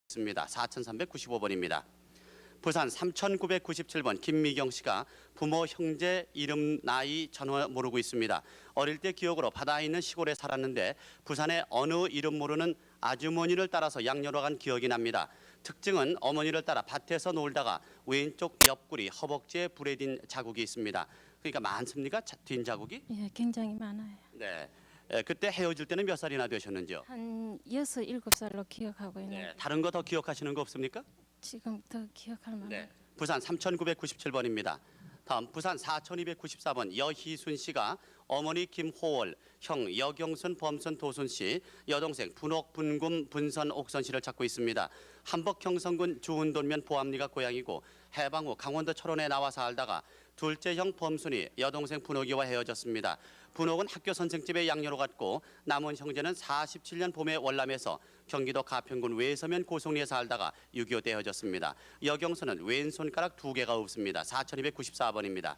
있습니다. 4395번입니다. 부산 3997번 김미경 씨가 부모, 형제 이름, 나이, 전화 모르고 있습니다. 어릴 때 기억으로 바다에 있는 시골에 살았는데 부산의 어느 이름 모르는 아주머니를 따라서 양녀로 간 기억이 납니다. 특징은 어머니를 따라 밭에서 놀다가 왼쪽 옆구리, 허벅지에 불에 딘 자국이 있습니다. 그러니까 많습니까? 딘 자국이? 예, 굉장히 많아요. 네. 그때 헤어질 때는 몇 살이나 되셨는지요? 한 6, 7살로 기억하고 있는. 네. 다른 거 더 기억하시는 거 없습니까? 지금 더 기억할 만한. 네. 부산 3997번입니다. 다음 부산 4294번 여희순 씨가 어머니 김호월, 형 여경순, 범순, 도순 씨, 여동생 분옥, 분금, 분선, 옥선 씨를 찾고 있습니다. 함덕 경성군 주운돌면 보암리가 고향이고 해방 후 강원도 철원에 나와 살다가 둘째 형 범순이 여동생 분옥이와 헤어졌습니다. 분옥은 학교 선생집에 양녀로 갔고 남은 형제는 47년 봄에 월남에서 경기도 가평군 외서면 고성리에 살다가 6.25 때 헤어졌습니다. 여경수는 왼손가락 2개가 없습니다. 4294번입니다.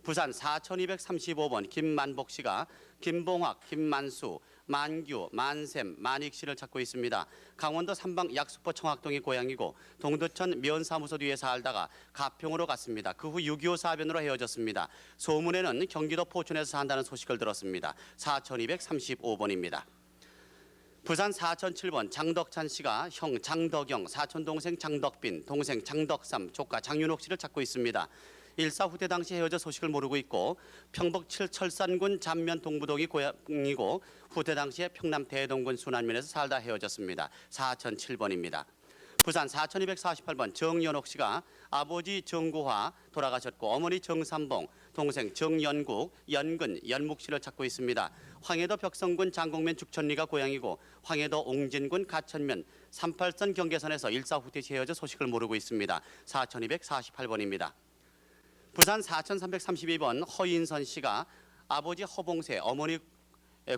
부산 4235번 김만복 씨가 김봉학, 김만수, 만규, 만샘, 만익 씨를 찾고 있습니다. 강원도 삼방 약수포 청학동이 고향이고 동두천 면사무소 뒤에 살다가 가평으로 갔습니다. 그 후 6.25 사변으로 헤어졌습니다. 소문에는 경기도 포천에서 산다는 소식을 들었습니다. 4235번입니다. 부산 4007번 장덕찬 씨가 형 장덕영, 사촌 동생 장덕빈, 동생 장덕삼, 조카 장윤옥 씨를 찾고 있습니다. 일사 후퇴 당시 헤어져 소식을 모르고 있고 평북 철산군 잠면 동부동이 고향이고 후퇴 당시에 평남 대동군 순안면에서 살다 헤어졌습니다. 4007번입니다. 부산 4248번 정연옥 씨가 아버지 정구화 돌아가셨고 어머니 정삼봉, 동생 정연국, 연근, 연묵 씨를 찾고 있습니다. 황해도 벽성군 장곡면 죽천리가 고향이고 황해도 옹진군 가천면 38선 경계선에서 일사 후퇴 시 헤어져 소식을 모르고 있습니다. 4248번입니다. 부산 4332번 허인선 씨가 아버지 허봉세, 어머니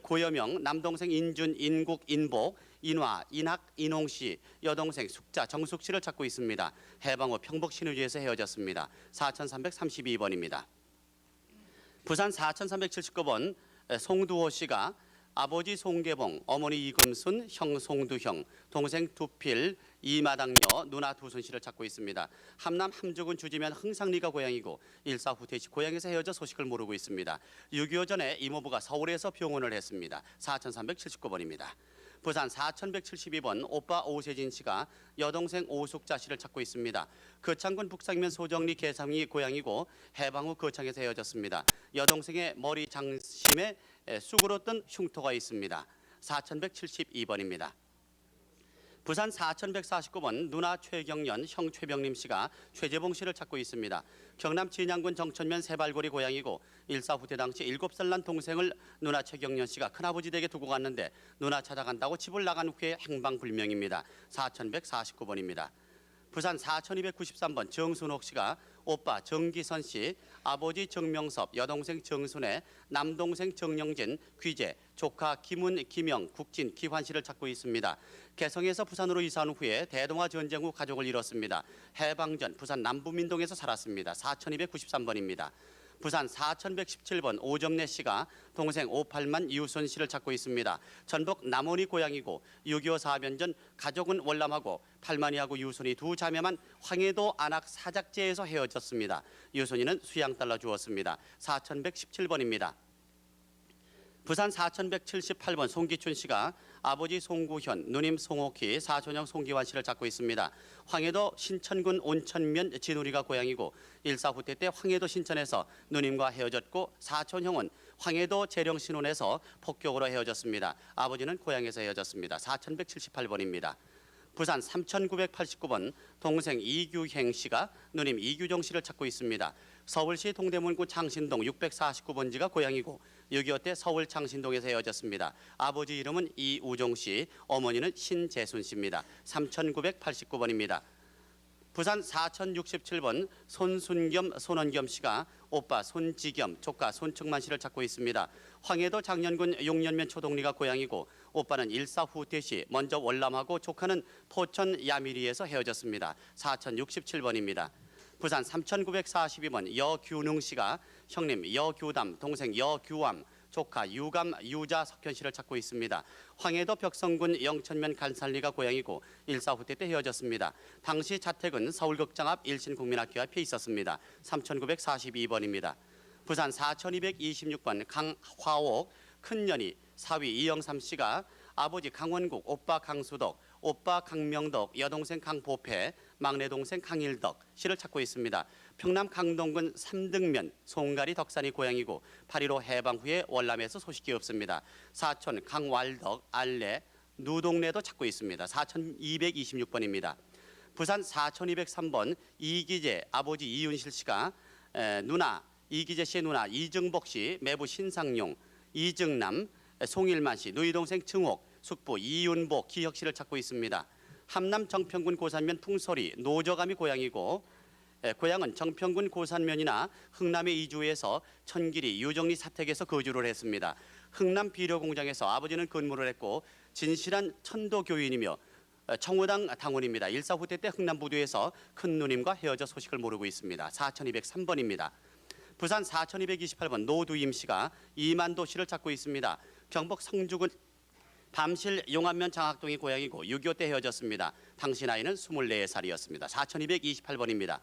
고여명, 남동생 인준, 인국, 인복, 인화, 인학, 인홍 씨, 여동생 숙자, 정숙 씨를 찾고 있습니다. 해방 후 평북 신우지에서 헤어졌습니다. 4332번입니다. 부산 4379번 송두호 씨가 아버지 송계봉, 어머니 이금순, 형 송두형, 동생 두필, 이마당녀, 누나 두순 씨를 찾고 있습니다. 함남 함주군 주지면 흥상리가 고향이고 일사 후퇴 시 고향에서 헤어져 소식을 모르고 있습니다. 6.25 전에 이모부가 서울에서 병원을 했습니다. 4379번입니다. 부산 4172번 오빠 오세진 씨가 여동생 오숙자 씨를 찾고 있습니다. 거창군 북상면 소정리 계상이 고향이고 해방 후 거창에서 헤어졌습니다. 여동생의 머리 장심에 쑥으로 뜬 흉터가 있습니다. 4172번입니다. 부산 4149번 누나 최경연, 형 최병림 씨가 최재봉 씨를 찾고 있습니다. 경남 진양군 정천면 세발고리 고향이고 일사 후퇴 당시 7살 난 동생을 누나 최경연 씨가 큰아버지 댁에 두고 갔는데 누나 찾아간다고 집을 나간 후에 행방불명입니다. 4149번입니다. 부산 4293번 정순옥 씨가 오빠 정기선 씨, 아버지 정명섭, 여동생 정순애, 남동생 정영진, 귀재, 조카 김은, 김영, 국진, 기환 씨를 찾고 있습니다. 개성에서 부산으로 이사한 후에 대동아 전쟁 후 가족을 잃었습니다. 해방 전 부산 남부민동에서 살았습니다. 4293번입니다. 부산 4117번 오점래 씨가 동생 58만 이우선 씨를 찾고 있습니다. 전북 남원이 고향이고 6.25 사변 전 가족은 월남하고 팔만이하고 유순이 두 자매만 황해도 안악 사작제에서 헤어졌습니다. 유순이는 수양달러 주었습니다. 4117번입니다. 부산 4178번 송기춘 씨가 아버지 송구현, 누님 송옥희, 사촌형 송기환 씨를 찾고 있습니다. 황해도 신천군 온천면 진우리가 고향이고 일사 후퇴 때 황해도 신천에서 누님과 헤어졌고 사촌형은 황해도 재령신혼에서 폭격으로 헤어졌습니다. 아버지는 고향에서 헤어졌습니다. 4178번입니다. 부산 3989번 동생 이규행 씨가 누님 이규정 씨를 찾고 있습니다. 서울시 동대문구 창신동 649번지가 고향이고 6.25 때 서울 창신동에서 헤어졌습니다. 아버지 이름은 이우종 씨, 어머니는 신재순 씨입니다. 3989번입니다. 부산 4067번 손순겸, 손원겸 씨가 오빠 손지겸, 조카 손충만 씨를 찾고 있습니다. 황해도 장년군 용년면 초동리가 고향이고 오빠는 일사 후퇴 시 먼저 월남하고 조카는 포천 야미리에서 헤어졌습니다. 4067번입니다. 부산 3942번 여규능 씨가 형님 여규담, 동생 여규암, 조카 유감 유자 석현 씨를 찾고 있습니다. 황해도 벽성군 영천면 간살리가 고향이고 일사후퇴 때 헤어졌습니다. 당시 자택은 서울극장 앞 일신국민학교 앞에 있었습니다. 3942번입니다. 부산 4226번 강화옥 큰년이 사위 이영삼 씨가 아버지 강원국, 오빠 강수덕, 오빠 강명덕, 여동생 강보패, 막내 동생 강일덕 씨를 찾고 있습니다. 평남 강동군 삼등면, 송가리 덕산이 고향이고 8.15 해방 후에 월남에서 소식이 없습니다. 사촌 강왈덕, 알레, 누동네도 찾고 있습니다. 4226번입니다. 부산 4203번 이기재 아버지 이윤실 씨가 누나 이기재 씨의 누나 이정복 씨, 매부 신상용, 이정남, 송일만 씨, 누이 동생 증옥, 숙부 이윤복, 기혁 씨를 찾고 있습니다. 함남 정평군 고산면 풍소리, 노저감이 고향이고 고향은 정평군 고산면이나 흥남의 이주에서 천길이 유정리 사택에서 거주를 했습니다. 흥남 비료공장에서 아버지는 근무를 했고 진실한 천도교인이며 청호당 당원입니다. 일사후퇴 때 흥남부두에서 큰 누님과 헤어져 소식을 모르고 있습니다. 4203번입니다. 부산 4228번 노두임 씨가 이만도 씨를 찾고 있습니다. 경북 성주군 밤실 용안면 장학동이 고향이고 6.25 때 헤어졌습니다. 당시 나이는 24살이었습니다. 4228번입니다.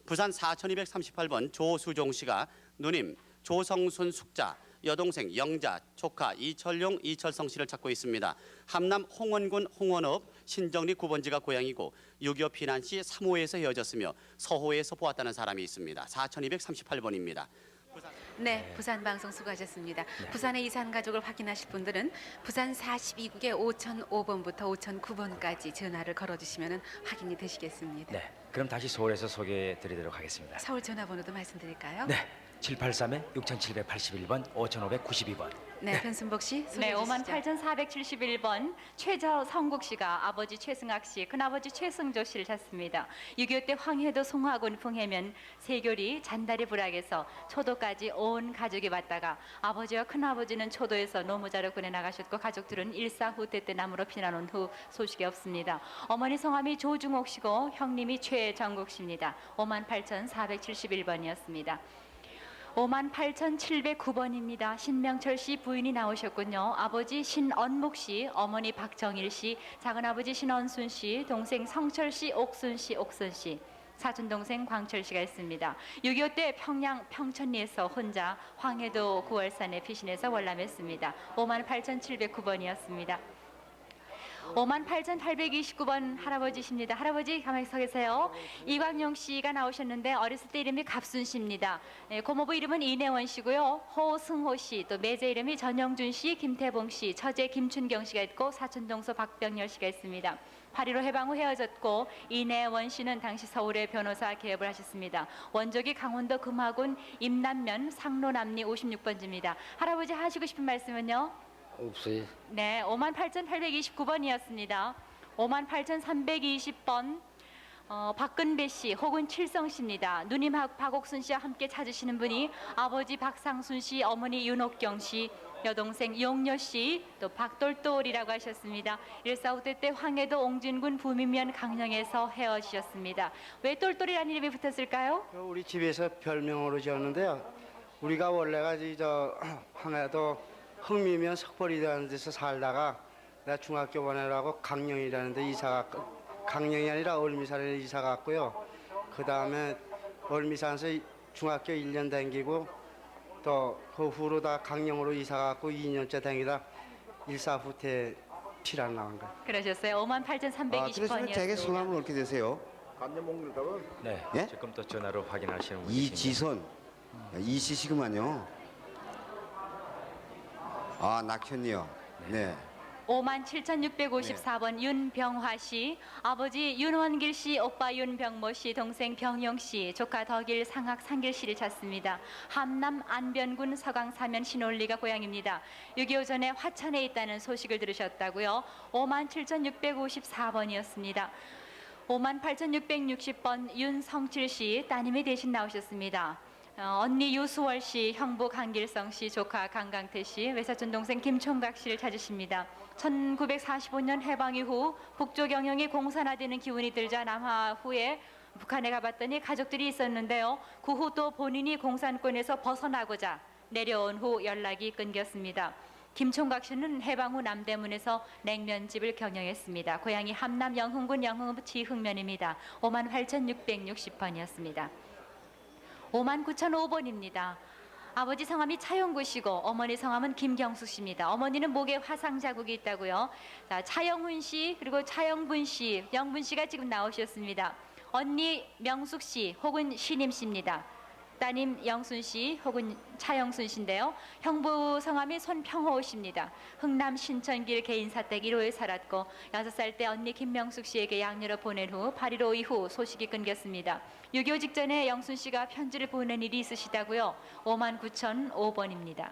부산 4238번 조수종 씨가 누님 조성순 숙자, 여동생 영자, 조카 이철용, 이철성 씨를 찾고 있습니다. 함남 홍원군 홍원읍 신정리 9번지가 고향이고 6.25 피난 시 3호에서 헤어졌으며 서호에서 보았다는 사람이 있습니다. 4238번입니다. 네, 부산 방송 수고하셨습니다. 부산의 이산 가족을 확인하실 분들은 부산 42국의 5005번부터 5009번까지 전화를 걸어주시면 확인이 되시겠습니다. 네, 그럼 다시 서울에서 소개해드리도록 하겠습니다. 서울 전화번호도 말씀드릴까요? 네, 783-6781번, 5592번. 네, 변순복 씨 네, 소개해 주시죠. 58,471번 최성국 씨가 아버지 최승학 씨, 큰아버지 최승조 씨를 찾습니다. 6.25 때 황해도 송화군 풍해면 세교리 잔다리 부락에서 초도까지 온 가족이 왔다가 아버지와 큰아버지는 초도에서 노무자로 군에 나가셨고 가족들은 일사후퇴 때 남으로 피난 온 후 소식이 없습니다. 어머니 성함이 조중옥 씨고 형님이 최정국 씨입니다. 58,471번이었습니다. 58,709번입니다. 신명철 씨 부인이 나오셨군요. 아버지 신언목 씨, 어머니 박정일 씨, 작은아버지 신원순 씨, 동생 성철 씨, 옥순 씨, 옥순 씨. 사촌 동생 광철 씨가 있습니다. 6.25 때 평양 평천리에서 혼자 황해도 9월산에 피신해서 월남했습니다. 58,709번이었습니다. 58,829번 할아버지십니다. 할아버지 가만히 서 계세요. 이광용 씨가 나오셨는데 어렸을 때 이름이 갑순 씨입니다. 네, 고모부 이름은 이내원 씨고요. 호승호 씨, 또 매제 이름이 전영준 씨, 김태봉 씨, 처제 김춘경 씨가 있고 사촌 동서 박병열 씨가 있습니다. 8.15 해방 후 헤어졌고 이내원 씨는 당시 서울의 변호사 개업을 하셨습니다. 원적이 강원도 금화군 임남면 상로남리 56번지입니다. 할아버지 하시고 싶은 말씀은요? 없어요. 네, 58,829번이었습니다. 58,320번 박근배 씨 혹은 칠성 씨입니다. 누님 박옥순 씨와 함께 찾으시는 분이 아버지 박상순 씨, 어머니 윤옥경 씨, 여동생 용녀 씨, 또 박돌돌이라고 하셨습니다. 일사후퇴 때 황해도 옹진군 부민면 강령에서 헤어지셨습니다. 왜 똘똘이라는 이름이 붙었을까요? 우리 집에서 별명으로 지었는데요. 우리가 원래가 황해도 흥미면 석벌이라는 데서 살다가 내가 중학교 보내라고 강령이라는 데 강령이 아니라 얼미산에 이사 갔고요. 그 다음에 얼미산에서 중학교 1년 다니고 또 그 후로 다 강령으로 이사 갔고 2년째 다니다 일사후퇴 피란 나온 거예요. 그러셨어요. 58,320번이었습니다. 그래서 제게 성함은 어떻게 되세요? 네, 예? 지금 또 전화로 확인하시는 분이 이지선, 이씨시구만요. 아, 낙현이요. 네. 57,654번 윤병화 씨, 아버지 윤원길 씨, 오빠 윤병모 씨, 동생 병용 씨, 조카 덕일 상학 상길 씨를 찾습니다. 함남 안변군 서강 사면 신올리가 고향입니다. 6.25 전에 화천에 있다는 소식을 들으셨다고요. 57,654번이었습니다. 58,660번 윤성칠 씨, 따님이 대신 나오셨습니다. 언니 유수월 씨, 형부 강길성 씨, 조카 강강태 씨, 외사촌 동생 김총각 씨를 찾으십니다. 1945년 해방 이후 북조 경영이 공산화되는 기운이 들자 남하 후에 북한에 가봤더니 가족들이 있었는데요. 그 후 또 본인이 공산권에서 벗어나고자 내려온 후 연락이 끊겼습니다. 김총각 씨는 해방 후 남대문에서 냉면집을 경영했습니다. 고향이 함남 영흥군 영흥읍 지흥면입니다. 58,660번이었습니다. 59,005번입니다. 아버지 성함이 차영구 씨고 어머니 성함은 김경숙 씨입니다. 어머니는 목에 화상 자국이 있다고요. 자, 차영훈 씨 그리고 차영분 씨, 영분 씨가 지금 나오셨습니다. 언니 명숙 씨 혹은 신임 씨입니다. 따님 영순 씨 혹은 차영순 씨인데요. 형부 성함이 손평호 씨입니다. 흥남 신천길 개인사택 1호에 살았고 6살 때 언니 김명숙 씨에게 양녀로 보낸 후 8.15 이후 소식이 끊겼습니다. 6.25 직전에 영순 씨가 편지를 보낸 일이 있으시다고요. 59,005번입니다.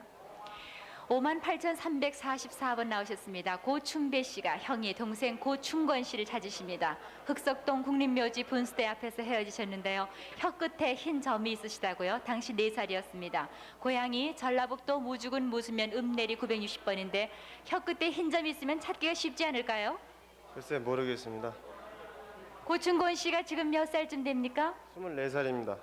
58,344번 나오셨습니다. 고충배 씨가 형이 동생 고충권 씨를 찾으십니다. 흑석동 국립묘지 분수대 앞에서 헤어지셨는데요. 혀끝에 흰 점이 있으시다고요. 당시 4살이었습니다. 고향이 전라북도 무주군 무수면 읍내리 960번인데 혀끝에 흰 점이 있으면 찾기가 쉽지 않을까요? 글쎄 모르겠습니다. 고충권 씨가 지금 몇 살쯤 됩니까? 24살입니다.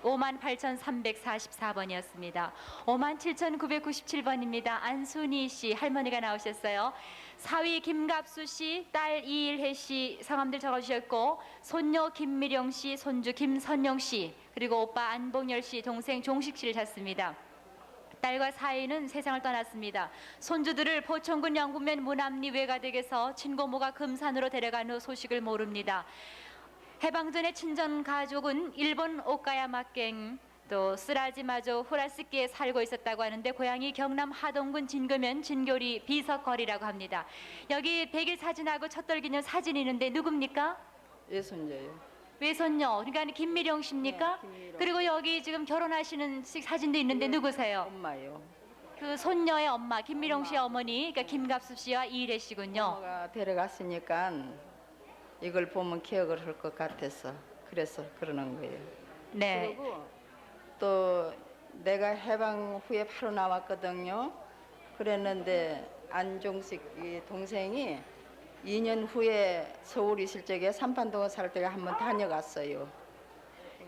58,344번이었습니다. 57,997번입니다. 안순희 씨 할머니가 나오셨어요. 사위 김갑수 씨, 딸 이일혜 씨 성함들 적어주셨고 손녀 김미령 씨, 손주 김선용 씨 그리고 오빠 안봉열 씨, 동생 종식 씨를 찾습니다. 딸과 사위는 세상을 떠났습니다. 손주들을 포천군 영구면 무남리 외가댁에서 친고모가 금산으로 데려간 후 소식을 모릅니다. 해방 전에 친정 가족은 일본 오카야마県또 쓰라지마조 후라스키에 살고 있었다고 하는데 고향이 경남 하동군 진교면 진교리 비석거리라고 합니다. 여기 100일 사진하고 첫돌 기념 사진이 있는데 누굽니까? 외손녀요. 외손녀. 그러니까 김미령 씨입니까? 네, 김미령. 그리고 여기 지금 결혼하시는 사진도 있는데 누구세요? 엄마요. 그 손녀의 엄마 김미령 씨의 어머니 그러니까 김갑수 씨와 이일혜 씨군요. 엄마가 데려갔으니까 이걸 보면 기억을 할 것 같아서 그래서 그러는 거예요. 네. 그리고 또 내가 해방 후에 바로 나왔거든요. 그랬는데 안종식 이 동생이 2년 후에 서울 있을 적에 삼판동에 살 때가 한번 다녀갔어요.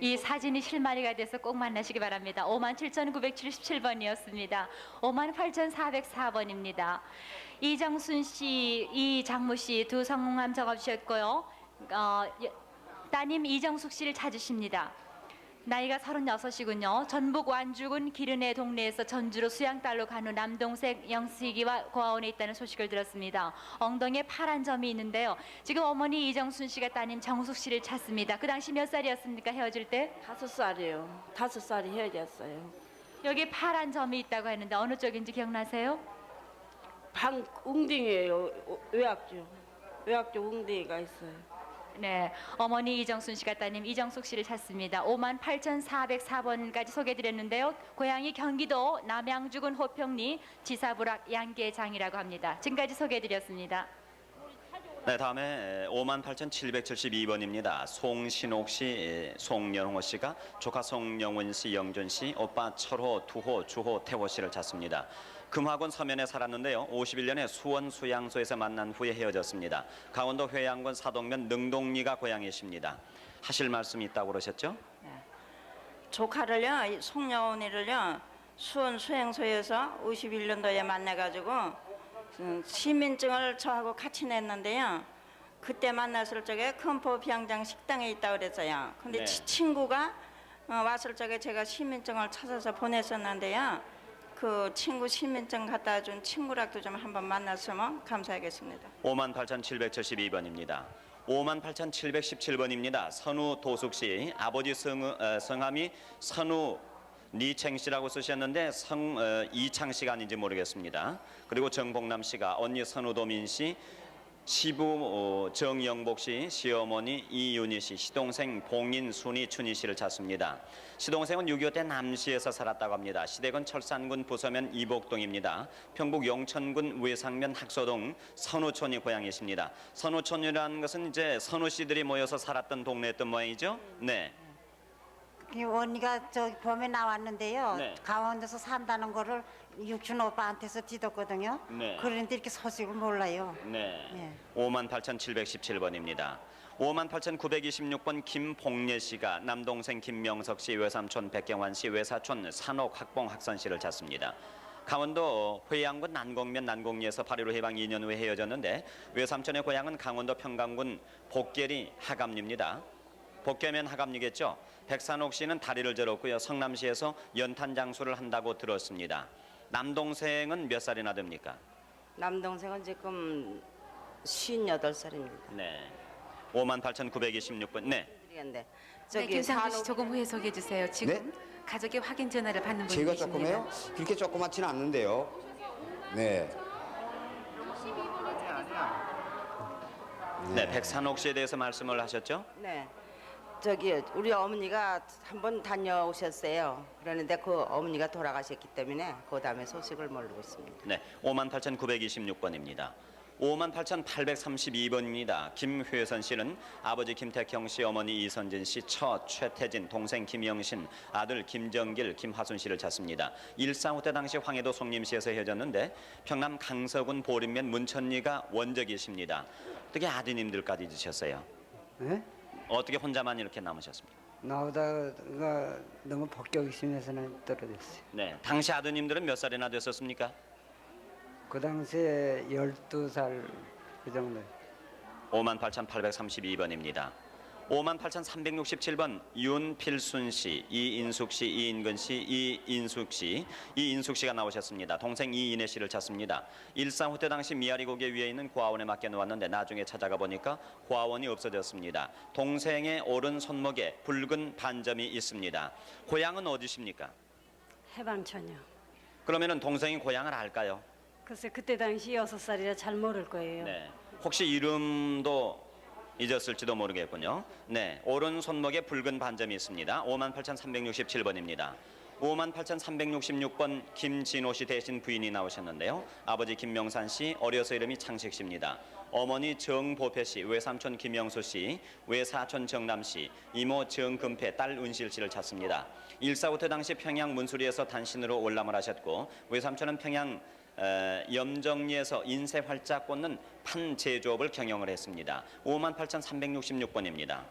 이 사진이 실마리가 돼서 꼭 만나시기 바랍니다. 57,977번이었습니다. 58,404번입니다. 이정순 씨, 이장무 씨 두 성함 적어주셨고요. 따님 이정숙 씨를 찾으십니다. 나이가 36이군요. 전북 완주군 기른해 동네에서 전주로 수양딸로 간 후 남동생 영숙이와 고아원에 있다는 소식을 들었습니다. 엉덩이에 파란 점이 있는데요. 지금 어머니 이정순 씨가 따님 정숙 씨를 찾습니다. 그 당시 몇 살이었습니까? 헤어질 때? 5살이요. 5살이 헤어졌어요. 여기 파란 점이 있다고 했는데 어느 쪽인지 기억나세요? 방 웅딩이에요. 외학주 웅딩이가 있어요. 네, 어머니 이정순 씨가 따님 이정숙 씨를 찾습니다. 58,404번까지 소개드렸는데요. 고향이 경기도 남양주군 호평리 지사부락 양계장이라고 합니다. 지금까지 소개드렸습니다. 네, 다음에 58,772번입니다. 송신옥 씨, 송연호 씨가 조카 송영훈 씨, 영준 씨, 오빠 철호, 두호, 주호, 태호 씨를 찾습니다. 금화군 서면에 살았는데요. 51년에 수원 수양소에서 만난 후에 헤어졌습니다. 강원도 회양군 사동면 능동리가 고향이십니다. 하실 말씀이 있다고 그러셨죠? 조카를요, 송여운이를요, 수원 수행소에서 51년도에 만나가지고 시민증을 저하고 같이 냈는데요. 그때 만났을 적에 금포 비양장 식당에 있다고 그랬어요. 근데 네. 친구가 왔을 적에 제가 시민증을 찾아서 보냈었는데요. 그 친구 시민증 갖다 준 친구랑도 좀 한번 만났으면 감사하겠습니다. 58,772번입니다. 58,717번입니다. 선우 도숙 씨, 아버지 성함이 선우 니챙 씨라고 쓰셨는데 이창 씨가 아닌지 모르겠습니다. 그리고 정복남 씨가 언니 선우도민 씨, 시부 정영복 씨, 시어머니 이윤희 씨, 시동생 봉인, 순희, 춘희 씨를 찾습니다. 시동생은 6.25 때 남시에서 살았다고 합니다. 시댁은 철산군 부서면 이복동입니다. 평북 영천군 외상면 학소동 선우촌이 고향이십니다. 선우촌이라는 것은 이제 선우 씨들이 모여서 살았던 동네였던 모양이죠? 네. 언니가 저기 봄에 나왔는데요. 네. 강원도에서 산다는 거를 육춘 오빠한테서 뒤뒀거든요. 네. 그런데 이렇게 소식을 몰라요. 네. 네. 58,717번입니다. 58,926번 김봉례 씨가 남동생 김명석 씨, 외삼촌 백경환 씨, 외사촌 산옥 학봉 학선 씨를 찾습니다. 강원도 회양군 난곡면 난곡리에서 8.15 해방 2년 후에 헤어졌는데 외삼촌의 고향은 강원도 평강군 복계리 하감리입니다. 복계면 하감리겠죠. 백산옥 씨는 다리를 절었고요. 성남시에서 연탄 장수를 한다고 들었습니다. 남동생은 몇 살이나 됩니까? 남동생은 지금 58살입니다. 네. 58,926번. 네. 드리겠는데 네, 김상주 씨 조금 후에 소개해 주세요. 지금 가족의 확인 전화를 받는 분이 제가 계십니다. 조금해요? 그렇게 조그맣지는 않는데요. 네. 네, 백산옥 씨에 대해서 말씀을 하셨죠? 네. 저기 우리 어머니가 한번 다녀오셨어요. 그러는데 그 어머니가 돌아가셨기 때문에 그 다음에 소식을 모르고 있습니다. 네, 58,926번입니다. 58,832번입니다. 김회선 씨는 아버지 김택형 씨, 어머니 이선진 씨, 처 최태진, 동생 김영신, 아들 김정길, 김화순 씨를 찾습니다. 1.45 때 당시 황해도 송림시에서 헤어졌는데 평남 강서군 보림면 문천리가 원적이십니다. 어떻게 아드님들까지 드셨어요? 네? 어떻게 혼자만 이렇게 남으셨습니까? 나오다가 너무 폭격이 심해서는 떨어졌어요. 네, 당시 아드님들은 몇 살이나 됐었습니까? 그 당시에 12살 그 정도. 58,832번입니다. 58,367번 윤필순 씨, 이인숙 씨, 이인근 씨, 이인숙 씨, 이인숙 씨가 나오셨습니다. 동생 이인혜 씨를 찾습니다. 1.45 때 당시 미아리 고개 위에 있는 고아원에 맡겨놓았는데 나중에 찾아가 보니까 고아원이 없어졌습니다. 동생의 오른 손목에 붉은 반점이 있습니다. 고향은 어디십니까? 해방촌이요. 그러면은 동생이 고향을 알까요? 글쎄 그때 당시 6살이라 잘 모를 거예요. 네. 혹시 이름도 잊었을지도 모르겠군요. 네, 오른 손목에 붉은 반점이 있습니다. 58,367번입니다. 58,366번 김진호 씨 대신 부인이 나오셨는데요. 아버지 김명산 씨, 어려서 이름이 창식 씨입니다. 어머니 정보패 씨, 외삼촌 김영수 씨, 외사촌 정남 씨, 이모 정금패, 딸 은실 씨를 찾습니다. 1.45 때 당시 평양 문수리에서 단신으로 월남을 하셨고 외삼촌은 평양 염정리에서 인쇄 활짝 꽂는 판 제조업을 경영을 했습니다. 58,366번입니다.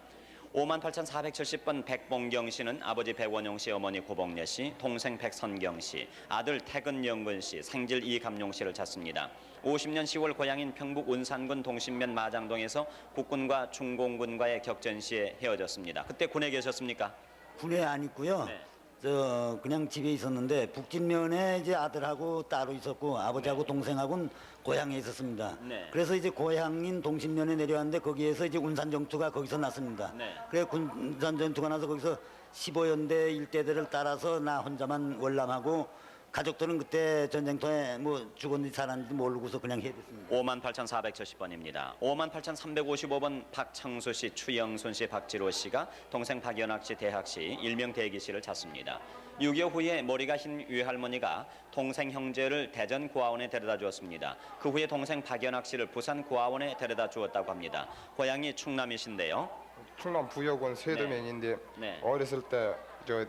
58,470번 백봉경 씨는 아버지 백원용 씨, 어머니 고봉래 씨, 동생 백선경 씨, 아들 태근영근 씨, 생질 이감용 씨를 찾습니다. 50년 10월 고향인 평북 운산군 동신면 마장동에서 국군과 중공군과의 격전 시에 헤어졌습니다. 그때 군에 계셨습니까? 군에 안 있고요. 네. 저 그냥 집에 있었는데 북진면에 이제 아들하고 따로 있었고 아버지하고 동생하고는 고향에 있었습니다. 네. 그래서 이제 고향인 동신면에 내려왔는데 거기에서 이제 운산정투가 거기서 났습니다. 네. 그래 운산정투가 나서 거기서 15연대 일대들을 따라서 나 혼자만 월남하고 가족들은 그때 전쟁터에 뭐 죽었는지 살았는지 모르고서 그냥 해댔습니다. 58,470번입니다. 58,355번 박창수 씨, 추영순 씨, 박지로 씨가 동생 박연학 씨, 대학 씨, 일명 대기 씨를 찾습니다. 6.25 후에 머리가 흰 외할머니가 동생 형제를 대전 고아원에 데려다 주었습니다. 그 후에 동생 박연학 씨를 부산 고아원에 데려다 주었다고 합니다. 고향이 충남이신데요. 충남 부여군 쇠도면인데 네. 어렸을 때 저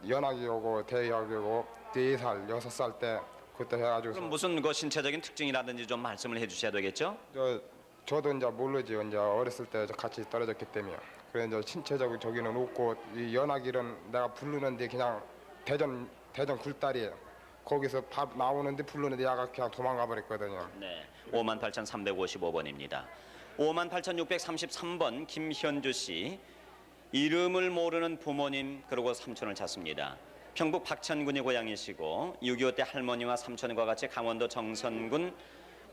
연학이 오고 대학이 오고 4살, 6살 때 그때 해가지고 그럼 무슨 그 신체적인 특징이라든지 좀 말씀을 해주셔야 되겠죠? 저도 이제 모르지 이제 어렸을 때 같이 떨어졌기 때문에 그래 이제 신체적인 저기는 없고 이 연학일은 내가 부르는데 그냥 대전 굴다리에 거기서 밥 나오는데 부르는데 야가 그냥 도망가 버렸거든요. 네, 58,355번입니다. 58,633번 김현주 씨, 이름을 모르는 부모님 그리고 삼촌을 찾습니다. 평북 박천군이 고향이시고 6.25 때 할머니와 삼촌과 같이 강원도 정선군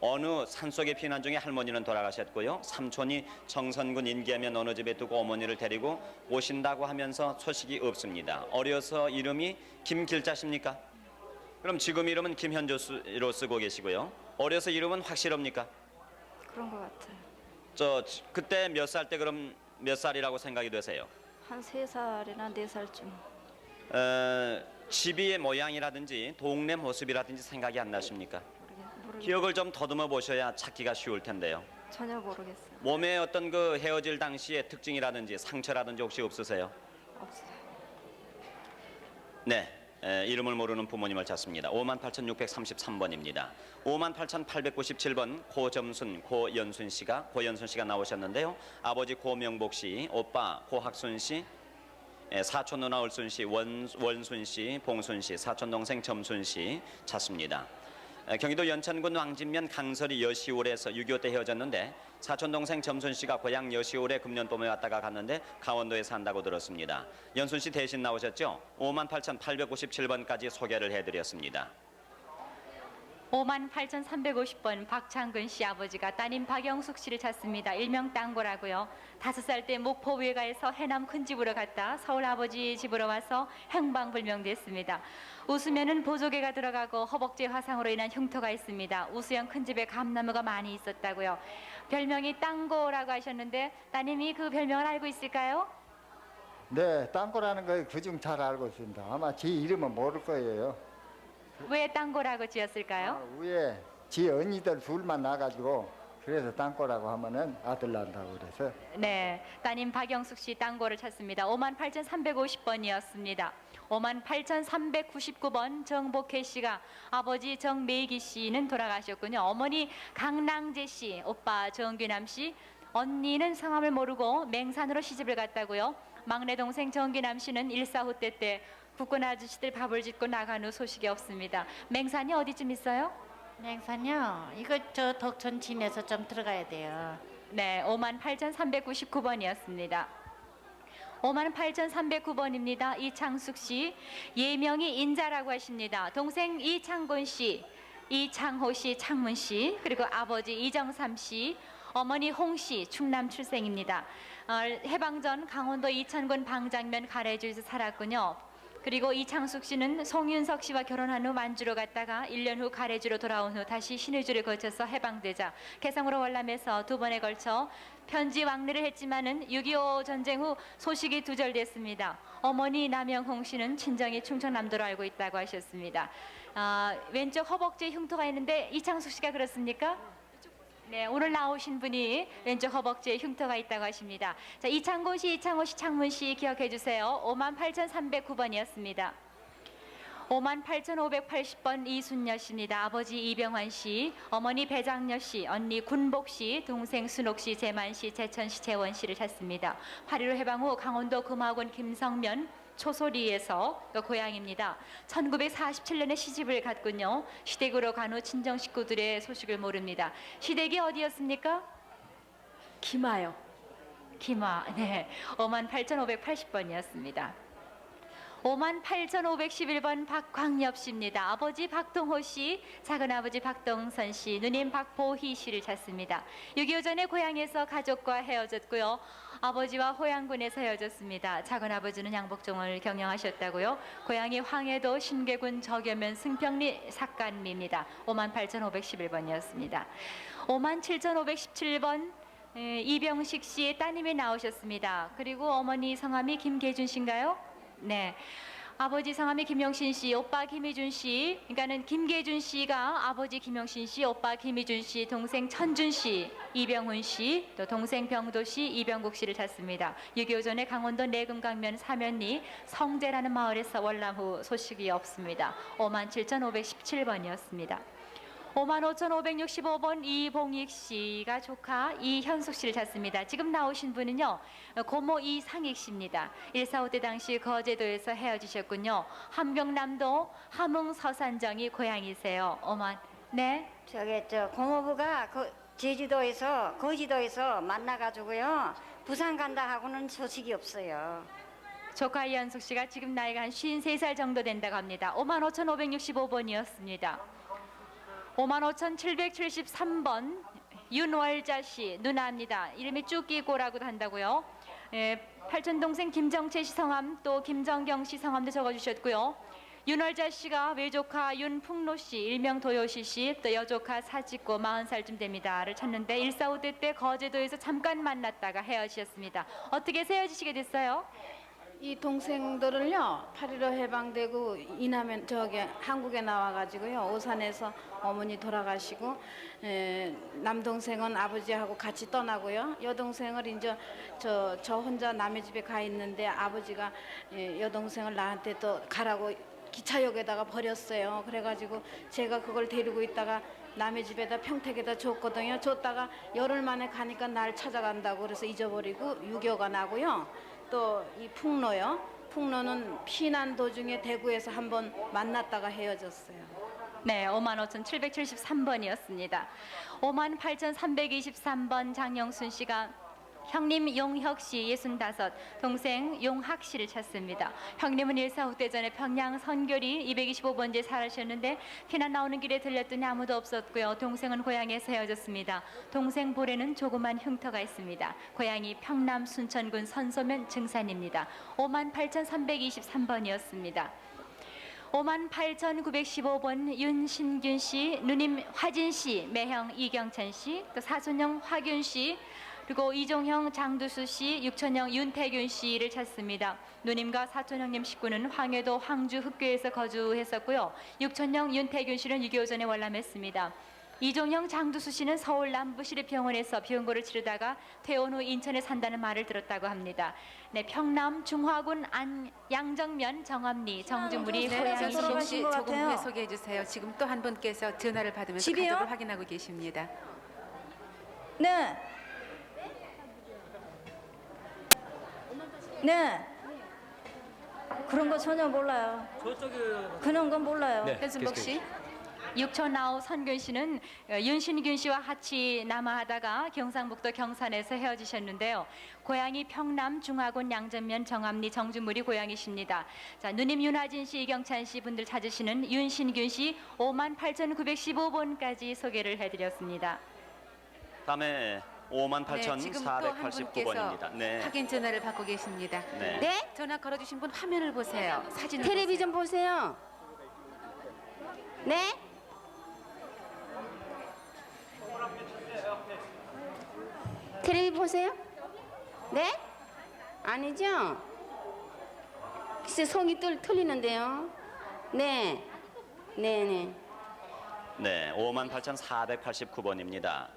어느 산속에 피난 중에 할머니는 돌아가셨고요. 삼촌이 정선군 인계하면 어느 집에 두고 어머니를 데리고 오신다고 하면서 소식이 없습니다. 어려서 이름이 김길자십니까? 그럼 지금 이름은 김현주로 쓰고 계시고요. 어려서 이름은 확실합니까? 그런 것 같아요. 저 그때 몇 살 때 그럼 몇 살이라고 생각이 되세요? 한 3살이나 4살쯤. 집의 모양이라든지 동네 모습이라든지 생각이 안 나십니까? 기억을 좀 더듬어 보셔야 찾기가 쉬울 텐데요. 전혀 모르겠어요. 몸에 어떤 그 헤어질 당시의 특징이라든지 상처라든지 혹시 없으세요? 없어요. 네. 이름을 모르는 부모님을 찾습니다. 58,633번입니다. 58,897번 고점순, 고연순 씨가 나오셨는데요. 아버지 고명복 씨, 오빠 고학순 씨, 사촌 누나 얼순 씨, 원순 씨, 봉순 씨, 사촌 동생 점순 씨 찾습니다. 경기도 연천군 왕진면 강서리 여시올에서 6.25 때 헤어졌는데 사촌 동생 점순 씨가 고향 여시올에 금년 봄에 왔다가 갔는데 강원도에 산다고 들었습니다. 연순 씨 대신 나오셨죠? 58,857번까지 소개를 해드렸습니다. 58,350번 박창근 씨 아버지가 따님 박영숙 씨를 찾습니다. 일명 땅고라고요. 5살 때 목포 외가에서 해남 큰 집으로 갔다 서울 아버지 집으로 와서 행방불명됐습니다. 웃으면은 보조개가 들어가고 허벅지 화상으로 인한 흉터가 있습니다. 우수형 큰 집에 감나무가 많이 있었다고요. 별명이 땅고라고 하셨는데 따님이 그 별명을 알고 있을까요? 네, 땅고라는 거 그중 잘 알고 있습니다. 아마 제 이름은 모를 거예요. 왜 땅고라고 지었을까요? 위에 지 언니들 둘만 나가지고 그래서 땅고라고 하면은 아들 난다고 그래서. 네, 따님 박영숙 씨 땅고를 찾습니다. 58,350번이었습니다. 58,399번 정복혜 씨가 아버지 정매기 씨는 돌아가셨군요. 어머니 강낭재 씨, 오빠 정규남 씨, 언니는 성함을 모르고 맹산으로 시집을 갔다고요. 막내 동생 정규남 씨는 1.45 때 국군 아저씨들 밥을 짓고 나간 후 소식이 없습니다. 맹산이 어디쯤 있어요? 맹산요? 이거 저 덕천 진에서 좀 들어가야 돼요. 네, 58,399번이었습니다. 58,309번입니다. 이창숙 씨, 예명이 인자라고 하십니다. 동생 이창곤 씨, 이창호 씨, 창문 씨, 그리고 아버지 이정삼 씨, 어머니 홍 씨, 충남 출생입니다. 해방 전 강원도 이천군 방장면 가래주에서 살았군요. 그리고 이창숙 씨는 송윤석 씨와 결혼한 후 만주로 갔다가 1년 후 가래주로 돌아온 후 다시 신의주를 거쳐서 해방되자 개성으로 월남에서 2번에 걸쳐 편지 왕래를 했지만은 6.25 전쟁 후 소식이 두절됐습니다. 어머니 남영홍 씨는 친정이 충청남도로 알고 있다고 하셨습니다. 왼쪽 허벅지에 흉터가 있는데 이창숙 씨가 그렇습니까? 네, 오늘 나오신 분이 왼쪽 허벅지에 흉터가 있다고 하십니다. 자, 이창곤 씨, 이창호 씨, 창문 씨 기억해 주세요. 58,309번이었습니다. 58,580번 이순녀 씨입니다. 아버지 이병환 씨, 어머니 배장녀 씨, 언니 군복 씨, 동생 순옥 씨, 재만 씨, 재천 씨, 재원 씨를 찾습니다. 8.15 해방 후 강원도 금화군 김성면 초소리에서 고향입니다. 1947년에 시집을 갔군요. 시댁으로 간 후 친정 식구들의 소식을 모릅니다. 시댁이 어디였습니까? 김하요. 김하. 네. 58,580번이었습니다. 58,511번 박광엽 씨입니다. 아버지 박동호 씨, 작은아버지 박동선 씨, 누님 박보희 씨를 찾습니다. 6.25 전에 고향에서 가족과 헤어졌고요. 아버지와 호양군에서 헤어졌습니다. 작은아버지는 양복종을 경영하셨다고요. 고향이 황해도 신계군 저교면 승평리 삭간리입니다. 58,511번이었습니다. 57,517번 이병식 씨의 따님이 나오셨습니다. 그리고 어머니 성함이 김계준 씨인가요? 네. 아버지 성함이 김영신 씨, 오빠 김희준 씨. 그러니까는 김계준 씨가 아버지 김영신 씨, 오빠 김희준 씨, 동생 천준 씨, 이병훈 씨, 또 동생 병도 씨, 이병국 씨를 찾습니다. 6.25 전에 강원도 내금강면 사면리 성재라는 마을에서 월남 후 소식이 없습니다. 57,517번이었습니다. 55,565번 이봉익 씨가 조카 이현숙 씨를 찾습니다. 지금 나오신 분은요, 고모 이상익 씨입니다. 1.45 때 당시 거제도에서 헤어지셨군요. 함경남도 함흥서산정이 고향이세요. 네? 저 고모부가 제주도에서 거제도에서 만나가지고요. 부산 간다 하고는 소식이 없어요. 조카 이현숙 씨가 지금 나이가 한 53살 정도 된다고 합니다. 55,565번이었습니다. 55,773번 윤월자 씨 누나입니다. 이름이 쭈끼고라고도 한다고요. 팔촌동생 김정채 씨 성함 또 김정경 씨 성함도 적어주셨고요. 윤월자 씨가 외조카 윤풍로 씨, 일명 도요시 씨, 또 여조카 사직고 40살쯤 됩니다를 찾는데 1.45 때 거제도에서 잠깐 만났다가 헤어지셨습니다. 어떻게 해서 헤어지시게 됐어요? 이 동생들을요 8.15 해방되고 이남에 한국에 나와가지고요 오산에서 어머니 돌아가시고 남동생은 아버지하고 같이 떠나고요 여동생을 이제 저 혼자 남의 집에 가 있는데 아버지가 여동생을 나한테 또 가라고 기차역에다가 버렸어요. 그래가지고 제가 그걸 데리고 있다가 남의 집에다 평택에다 줬거든요. 줬다가 열흘 만에 가니까 날 찾아간다고 그래서 잊어버리고 유교가 나고요. 또 이 풍로요. 풍로는 피난 도중에 대구에서 한번 만났다가 헤어졌어요. 네, 55,773번이었습니다. 58,323번 장영순 씨가 형님 용혁 씨 65, 동생 용학 씨를 찾습니다. 형님은 일사후대전에 평양 선교리 225번지에 살으셨는데 피난 나오는 길에 들렸더니 아무도 없었고요. 동생은 고향에서 헤어졌습니다. 동생 볼에는 조그만 흉터가 있습니다. 고향이 평남 순천군 선소면 증산입니다. 58,323번이었습니다. 58,915번 윤신균 씨, 누님 화진 씨, 매형 이경찬 씨, 또 사촌형 화균 씨, 그리고 이종형 장두수 씨, 육촌형 윤태균 씨를 찾습니다. 누님과 사촌형님 식구는 황해도 황주 흑교에서 거주했었고요. 육촌형 윤태균 씨는 6.25 전에 월남했습니다. 이종형 장두수 씨는 서울 남부시립병원에서 병고를 치르다가 퇴원 후 인천에 산다는 말을 들었다고 합니다. 네, 평남 중화군 양정면 정암리 정주물이 정순 씨 것 조금 같아요. 후에 소개해 주세요. 지금 또 한 분께서 전화를 받으면서 집이요? 가족을 확인하고 계십니다. 네. 네. 그런 거 전혀 몰라요. 그런 건 몰라요. 현순복 씨. 육촌 아우 선균 씨는 윤신균 씨와 같이 남아하다가 경상북도 경산에서 헤어지셨는데요. 고향이 평남 중화군 양전면 정암리 정주물이 고향이십니다. 자, 누님 윤하진 씨, 이경찬 씨 분들 찾으시는 윤신균 씨 58,915번까지 소개를 해드렸습니다. 다음에 네, 지금 또 한 분께서 58,489번입니다. 네. 확인 전화를 받고 계십니다. 네. 전화 걸어주신 분 화면을 보세요. 사진을 텔레비전 보세요. 네? 텔레비 보세요? 네? 아니죠? 글쎄 성이 틀리는데요. 네. 네네. 네, 58,489번입니다.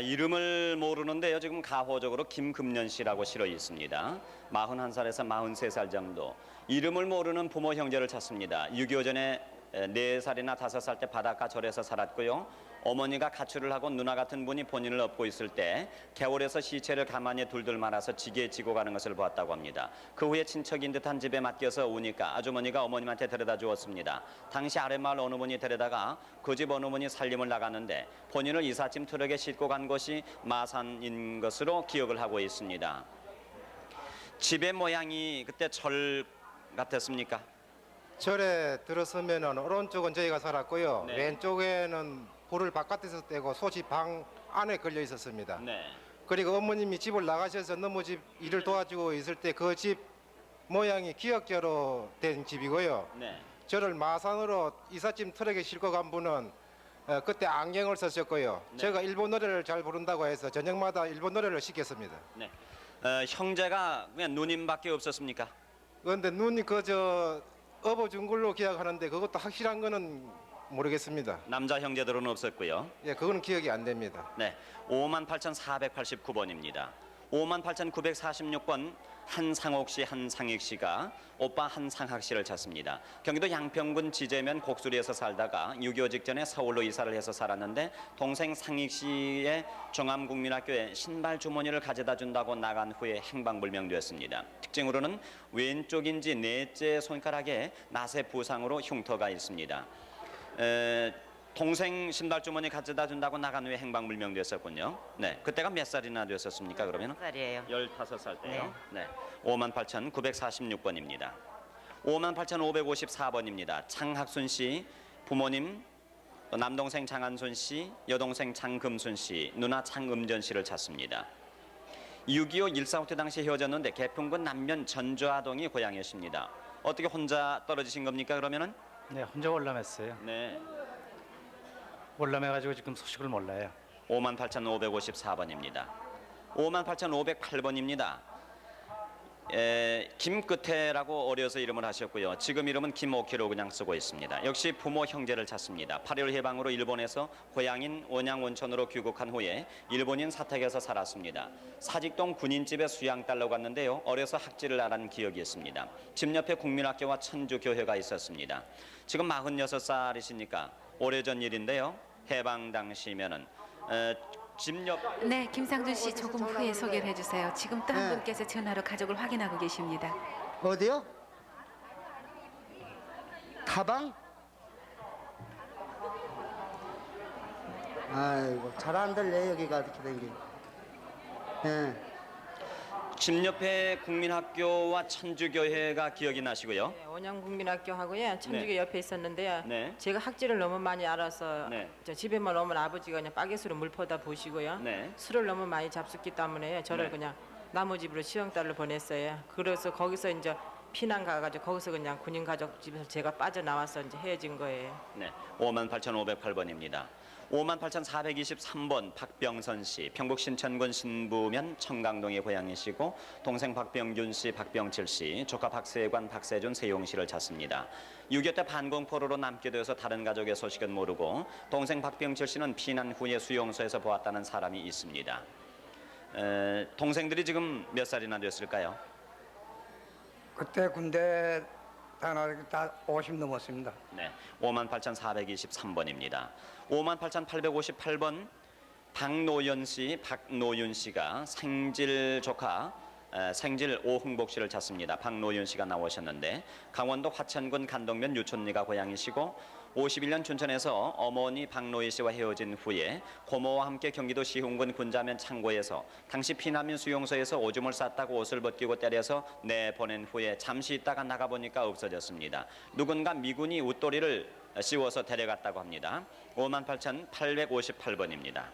이름을 모르는데요. 지금 가호적으로 김금년 씨라고 실어 있습니다. 41살에서 43살 정도. 이름을 모르는 부모 형제를 찾습니다. 6.25 전에 4살이나 5살 때 바닷가 절에서 살았고요. 어머니가 가출을 하고 누나 같은 분이 본인을 업고 있을 때 개울에서 시체를 가만히 둘둘 말아서 지게에 지고 가는 것을 보았다고 합니다. 그 후에 친척인 듯한 집에 맡겨서 우니까 아주머니가 어머님한테 데려다 주었습니다. 당시 아랫마을 어느 분이 데려다가 그 집 어느 분이 살림을 나갔는데 본인을 이삿짐 트럭에 싣고 간 것이 마산인 것으로 기억을 하고 있습니다. 집의 모양이 그때 절 같았습니까? 절에 들어서면은 오른쪽은 저희가 살았고요. 네. 왼쪽에는 불을 바깥에서 떼고 솥이 방 안에 걸려 있었습니다. 네. 그리고 어머님이 집을 나가셔서 너무 집 일을 도와주고 있을 때 그 집 모양이 기역자로 된 집이고요. 네. 저를 마산으로 이삿짐 트럭에 싣고 간 분은 그때 안경을 쓰셨고요. 네. 제가 일본 노래를 잘 부른다고 해서 저녁마다 일본 노래를 시켰습니다. 네. 형제가 그냥 누님밖에 없었습니까? 그런데 눈이 그저 업어준 걸로 기억하는데 그것도 확실한 거는 모르겠습니다. 남자 형제들은 없었고요. 예, 그거는 기억이 안 됩니다. 네, 58,489번입니다. 58,946번 한상옥 씨, 한상익 씨가 오빠 한상학 씨를 찾습니다. 경기도 양평군 지제면 곡수리에서 살다가 6.25 직전에 서울로 이사를 해서 살았는데 동생 상익 씨의 종암국민학교에 신발 주머니를 가져다 준다고 나간 후에 행방불명되었습니다. 특징으로는 왼쪽인지 넷째 손가락에 낫의 부상으로 흉터가 있습니다. 동생 신발 주머니 가져다 준다고 나간 후에 행방불명됐었군요. 네, 그때가 몇 살이나 됐었습니까? 그러면? 15살이에요. 15살 때요. 네. 58,946번입니다. 58,554번입니다. 장학순 씨 부모님, 또 남동생 장한순 씨, 여동생 장금순 씨, 누나 장음전 씨를 찾습니다. 6.25 일사후퇴 당시 헤어졌는데 개평군 남면 전주아동이 고향이십니다. 어떻게 혼자 떨어지신 겁니까? 그러면은? 네, 혼자 월남했어요. 네. 월남해가지고 지금 소식을 몰라요. 58,554번입니다. 58,508번입니다. 김끝태라고 어려서 이름을 하셨고요. 지금 이름은 김옥희로 그냥 쓰고 있습니다. 역시 부모 형제를 찾습니다. 8.15 해방으로 일본에서 고향인 원양 원천으로 귀국한 후에 일본인 사택에서 살았습니다. 사직동 군인집에 수양딸로 갔는데요. 어려서 학질을 안 한 기억이 있습니다. 집 옆에 국민학교와 천주교회가 있었습니다. 지금 46살이시니까 오래전 일인데요. 해방 당시면은 집 옆... 네, 김상준 씨 조금 후에 소개를 해주세요. 지금 또 한 네. 분께서 전화로 가족을 확인하고 계십니다. 어디요? 가방? 아이고 잘 안 들려 여기가 이렇게 된 게. 예. 집 옆에 국민학교와 천주교회가 기억이 나시고요. 네, 원양국민학교하고요 천주교 네. 옆에 있었는데요. 네. 제가 학질을 너무 많이 알아서 네. 저 집에만 오면 아버지가 그냥 빠개수로 물 퍼다 보시고요. 네. 술을 너무 많이 잡숫기 때문에 저를 네. 그냥 나무 집으로 시형딸로 보냈어요. 그래서 거기서 이제 피난 가가지고 거기서 그냥 군인 가족 집에서 제가 빠져나와서 이제 헤어진 거예요. 네, 58,508번입니다. 58,423번 박병선 씨, 평북 신천군 신부면 청강동의 고향이시고 동생 박병균 씨, 박병칠 씨, 조카 박세관, 박세준, 세용 씨를 찾습니다. 6.25 때 반공포로로 남게 되어서 다른 가족의 소식은 모르고 동생 박병칠 씨는 피난 후에 수용소에서 보았다는 사람이 있습니다. 동생들이 지금 몇 살이나 됐을까요? 그때 군대 다 50 넘었습니다. 네, 58,423번입니다. 58,858번 박노연 씨, 박노윤 씨가 생질 조카 생질 오흥복 씨를 찾습니다. 박노윤 씨가 나오셨는데 강원도 화천군 간동면 유촌리가 고향이시고 51년 춘천에서 어머니 박노희 씨와 헤어진 후에 고모와 함께 경기도 시흥군 군자면 창고에서 당시 피난민 수용소에서 오줌을 쌌다고 옷을 벗기고 때려서 내보낸 후에 잠시 있다가 나가보니까 없어졌습니다. 누군가 미군이 웃도리를 씌워서 데려갔다고 합니다. 58,858번입니다.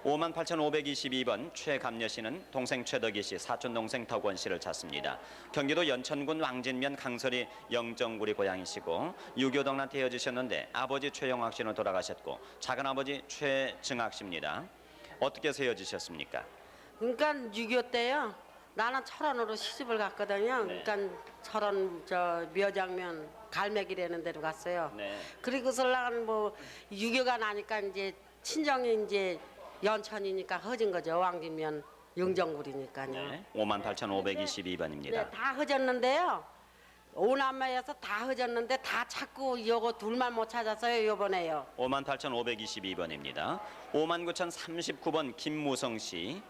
58,522번 최감녀 씨는 동생 최덕희 씨, 사촌 동생 덕원 씨를 찾습니다. 경기도 연천군 왕진면 강설이 영정구리 고향이시고 6.25 동란 때 헤어지셨는데 아버지 최영학 씨는 돌아가셨고 작은아버지 최증학 씨입니다. 어떻게 해서 헤어지셨습니까? 그러니까 6.25 때요. 나는 철원으로 시집을 갔거든요. 네. 그러니까 철원 묘장면 갈매기라는 데로 갔어요. 네. 그리고서 나는 6.25가 나니까 이제 친정이 이제 연천이니까 허진 거죠. 왕진면 영정구리니까요. 네. 58,522번입니다. 네, 다 허졌는데요. 오남매에서 다 허졌는데 다 찾고 요거 둘만 못 찾았어요. 요번에요. 58,522번입니다. 59,039번 김무성 씨.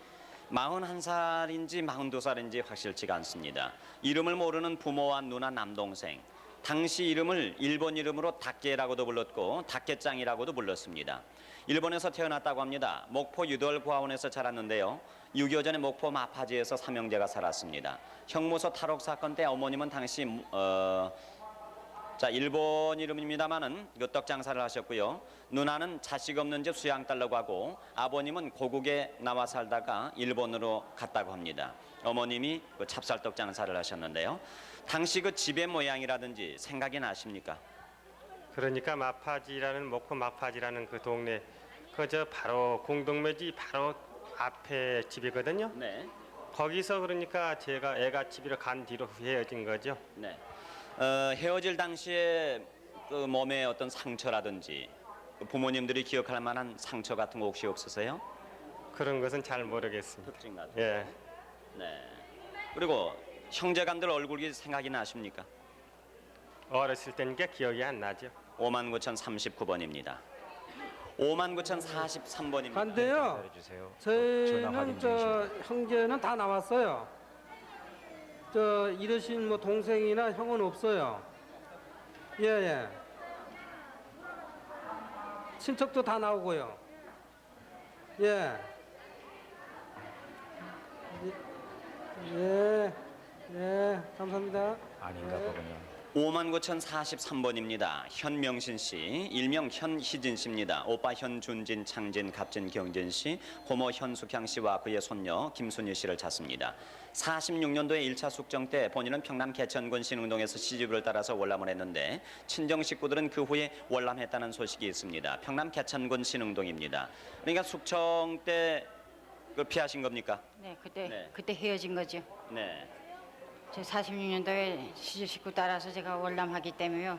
41살인지 42살인지 확실치가 않습니다. 이름을 모르는 부모와 누나 남동생. 당시 이름을 일본 이름으로 닭개라고도 불렀고 닭개짱이라고도 불렀습니다. 일본에서 태어났다고 합니다. 목포 유돌고아원에서 자랐는데요. 6.25 전에 목포 마파지에서 삼형제가 살았습니다. 형무소 탈옥 사건 때 어머님은 당시 일본 이름입니다만은 그 떡 장사를 하셨고요. 누나는 자식 없는 집 수양딸라고 하고 아버님은 고국에 나와 살다가 일본으로 갔다고 합니다. 어머님이 그 찹쌀떡 장사를 하셨는데요. 당시 그 집의 모양이라든지 생각이 나십니까? 그러니까 마파지라는 목포 마파지라는 그 동네 그저 바로 공동묘지 바로 앞에 집이거든요. 네. 거기서 그러니까 제가 애가 집으로 간 뒤로 헤어진 거죠. 네. 헤어질 당시에 그 몸에 어떤 상처라든지 부모님들이 기억할 만한 상처 같은 거 혹시 없으세요? 그런 것은 잘 모르겠습니다. 특징 같은. 예. 네. 그리고 형제간들 얼굴이 생각이 나십니까? 어렸을 때니까 기억이 안 나죠. 59,039번입니다. 59,043번입니다. 한데요. 저희는 형제는 다 나왔어요. 이러신 동생이나 형은 없어요. 예. 친척도 다 나오고요. 예. 감사합니다. 아닌가 보군요. 59,043번입니다. 현명신 씨, 일명 현희진 씨입니다. 오빠 현준진, 창진, 갑진, 경진 씨, 고모 현숙향 씨와 그의 손녀 김순희 씨를 찾습니다. 46년도에 1차 숙정 때 본인은 평남 개천군 신흥동에서 시집을 따라서 월남을 했는데 친정 식구들은 그 후에 월남했다는 소식이 있습니다. 평남 개천군 신흥동입니다. 그러니까 숙청 때 그 피하신 겁니까? 네, 그때 헤어진 거죠. 네. 제 46년도에 시집 식구 따라서 제가 월남하기 때문에요.